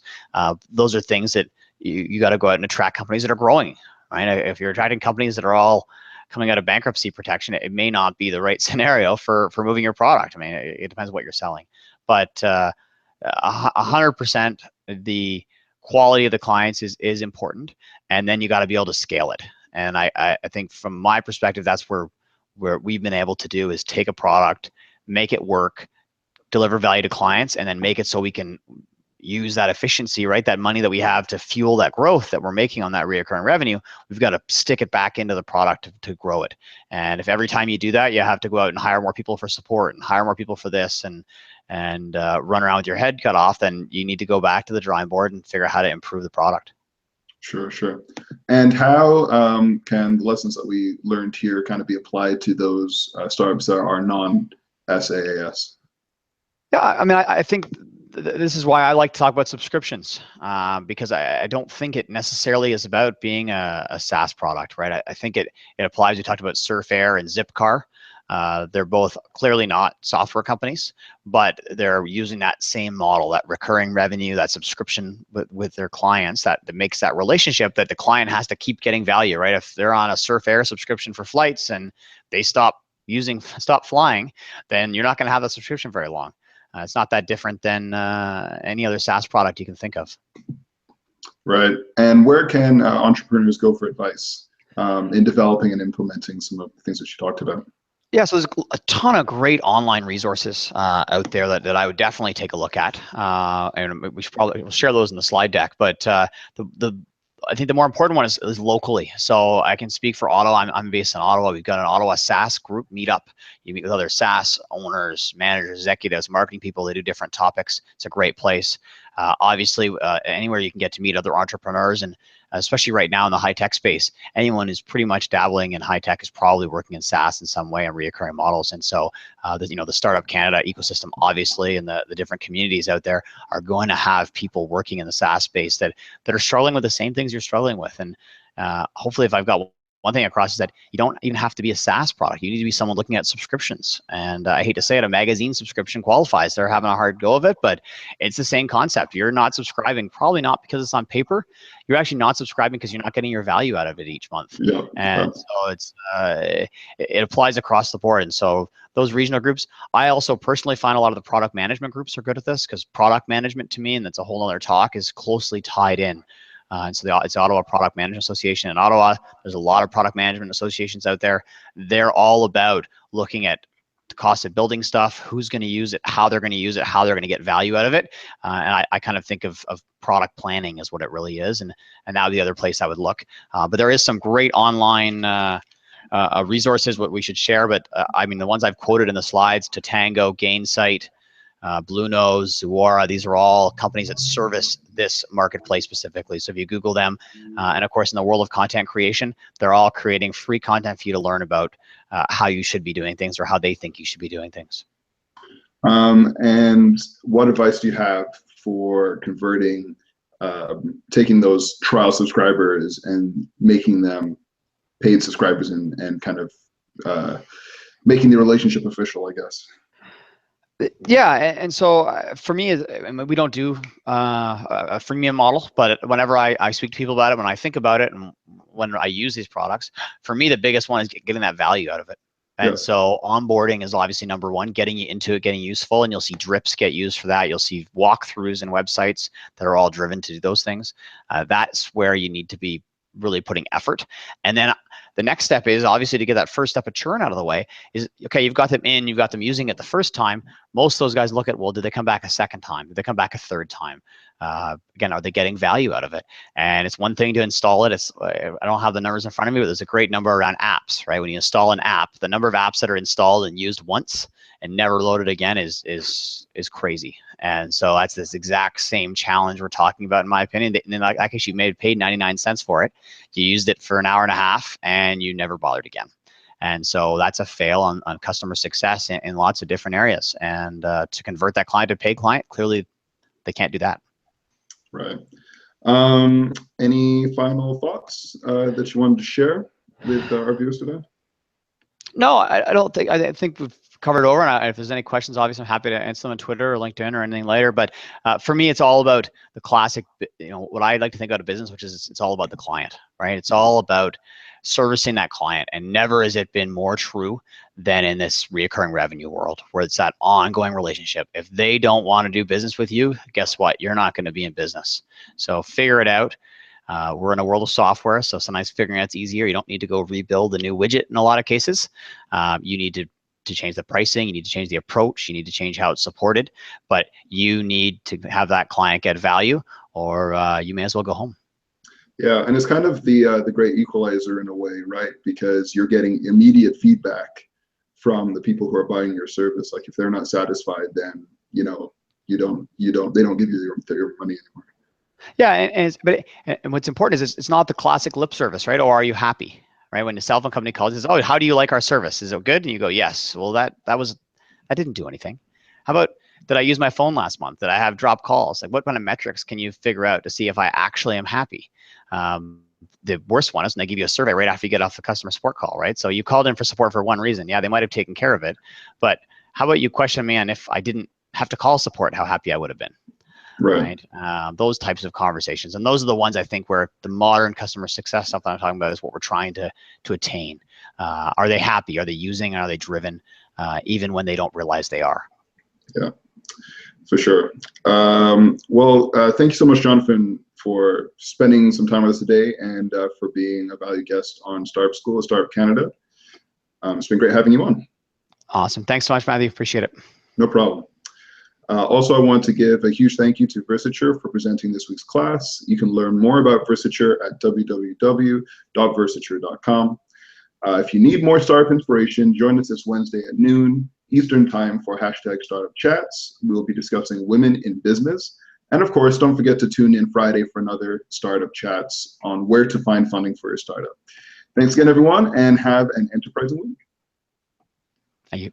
those are things that you got to go out and attract companies that are growing, right? If you're attracting companies that are all coming out of bankruptcy protection, it may not be the right scenario for moving your product. I mean, it depends what you're selling, but 100% the quality of the clients is important, and then you got to be able to scale it. And I think from my perspective, that's where we've been able to do is take a product, make it work, deliver value to clients, and then make it so we can use that efficiency, right? That money that we have to fuel that growth that we're making on that recurring revenue, we've got to stick it back into the product to grow it. And if every time you do that, you have to go out and hire more people for support and hire more people for this and run around with your head cut off, then you need to go back to the drawing board and figure out how to improve the product. Sure. And how can the lessons that we learned here kind of be applied to those startups that are non-SaaS? Yeah, I mean, I think this is why I like to talk about subscriptions, because I don't think it necessarily is about being a SaaS product, right? I think it applies. We talked about Surfair and Zipcar. They're both clearly not software companies, but they're using that same model, that recurring revenue, that subscription with their clients, that makes that relationship that the client has to keep getting value, right? If they're on a Surfair subscription for flights and they stop flying, then you're not going to have that subscription very long. It's not that different than any other SaaS product you can think of. Right. And where can entrepreneurs go for advice in developing and implementing some of the things that you talked about? Yeah, so there's a ton of great online resources out there that I would definitely take a look at, and we should probably we'll share those in the slide deck. But the I think the more important one is locally. So I can speak for Ottawa. I'm based in Ottawa. We've got an Ottawa SaaS group meetup. You meet with other SaaS owners, managers, executives, marketing people. They do different topics. It's a great place. Obviously, anywhere you can get to meet other entrepreneurs, and especially right now in the high tech space, anyone who's pretty much dabbling in high tech is probably working in SaaS in some way and reoccurring models. And so, the Startup Canada ecosystem, obviously, and the different communities out there are going to have people working in the SaaS space that are struggling with the same things you're struggling with. And hopefully, if I've got one thing across, is that you don't even have to be a SaaS product. You need to be someone looking at subscriptions. And I hate to say it, a magazine subscription qualifies. They're having a hard go of it, but it's the same concept. You're not subscribing, probably not because it's on paper. You're actually not subscribing because you're not getting your value out of it each month. Yeah. And so it applies across the board. And so those regional groups, I also personally find a lot of the product management groups are good at this, because product management, to me, and that's a whole other talk, is closely tied in. And so it's the Ottawa Product Management Association in Ottawa. There's a lot of product management associations out there. They're all about looking at the cost of building stuff, who's going to use it, how they're going to use it, how they're going to get value out of it. And I kind of think of product planning as what it really is. And that would be the other place I would look. But there is some great online resources what we should share. But I mean, the ones I've quoted in the slides: Tatango, Gainsight, Blue Nose, Zuora, these are all companies that service this marketplace specifically. So if you Google them, and of course in the world of content creation, they're all creating free content for you to learn about how you should be doing things, or how they think you should be doing things. And what advice do you have for converting, taking those trial subscribers and making them paid subscribers, and kind of making the relationship official, I guess? Yeah, and so for me, I mean, we don't do a freemium model, but whenever I speak to people about it, when I think about it, and when I use these products, for me, the biggest one is getting that value out of it. And so onboarding is obviously number one, getting you into it, getting useful, and you'll see drips get used for that. You'll see walkthroughs and websites that are all driven to do those things. That's where you need to be really putting effort. And then the next step is obviously to get that first step of churn out of the way. Is, okay, you've got them in, you've got them using it the first time. Most of those guys look at, well, did they come back a second time? Did they come back a third time? Again, are they getting value out of it? And it's one thing to install it. I don't have the numbers in front of me, but there's a great number around apps, right? When you install an app, the number of apps that are installed and used once and never loaded again is crazy. And so that's this exact same challenge we're talking about, in my opinion. And then like actually you made paid 99 cents for it. You used it for an hour and a half and you never bothered again. And so that's a fail on customer success in lots of different areas. And to convert that client to paid client, clearly they can't do that. Right. Any final thoughts that you wanted to share with our viewers today? No, I don't think. I think we've covered over. And if there's any questions, obviously I'm happy to answer them on Twitter or LinkedIn or anything later. But for me, it's all about the classic, what I like to think about a business, which is it's all about the client, right? It's all about servicing that client. And never has it been more true than in this reoccurring revenue world, where it's that ongoing relationship. If they don't want to do business with you, guess what? You're not going to be in business. So figure it out. We're in a world of software, so sometimes figuring out's easier. You don't need to go rebuild a new widget in a lot of cases. You need to change the pricing, you need to change the approach, you need to change how it's supported, but you need to have that client get value, or you may as well go home. Yeah, and it's kind of the great equalizer in a way, right? Because you're getting immediate feedback from the people who are buying your service. Like if they're not satisfied, then they don't give you their money anymore. Yeah, and what's important is it's not the classic lip service, right? Or are you happy, right? When the cell phone company calls, says, "Oh, how do you like our service? Is it good?" And you go, "Yes." Well, that didn't do anything. How about, did I use my phone last month? Did I have dropped calls? Like, what kind of metrics can you figure out to see if I actually am happy? The worst one is when they give you a survey right after you get off the customer support call, right? So you called in for support for one reason. Yeah, they might have taken care of it, but how about you question me on if I didn't have to call support, how happy I would have been? Right. Those types of conversations. And those are the ones I think where the modern customer success stuff that I'm talking about is what we're trying to attain. Are they happy? Are they using? Are they driven? Even when they don't realize they are. Yeah. For sure. Thank you so much, Jonathan, for spending some time with us today and for being a valued guest on Startup School of Startup Canada. It's been great having you on. Awesome. Thanks so much, Matthew. Appreciate it. No problem. Also, I want to give a huge thank you to Versature for presenting this week's class. You can learn more about Versature at www.versature.com. If you need more startup inspiration, join us this Wednesday at noon Eastern Time for #StartupChats. We will be discussing women in business. And of course, don't forget to tune in Friday for another Startup Chats on where to find funding for your startup. Thanks again, everyone, and have an enterprising week. Thank you.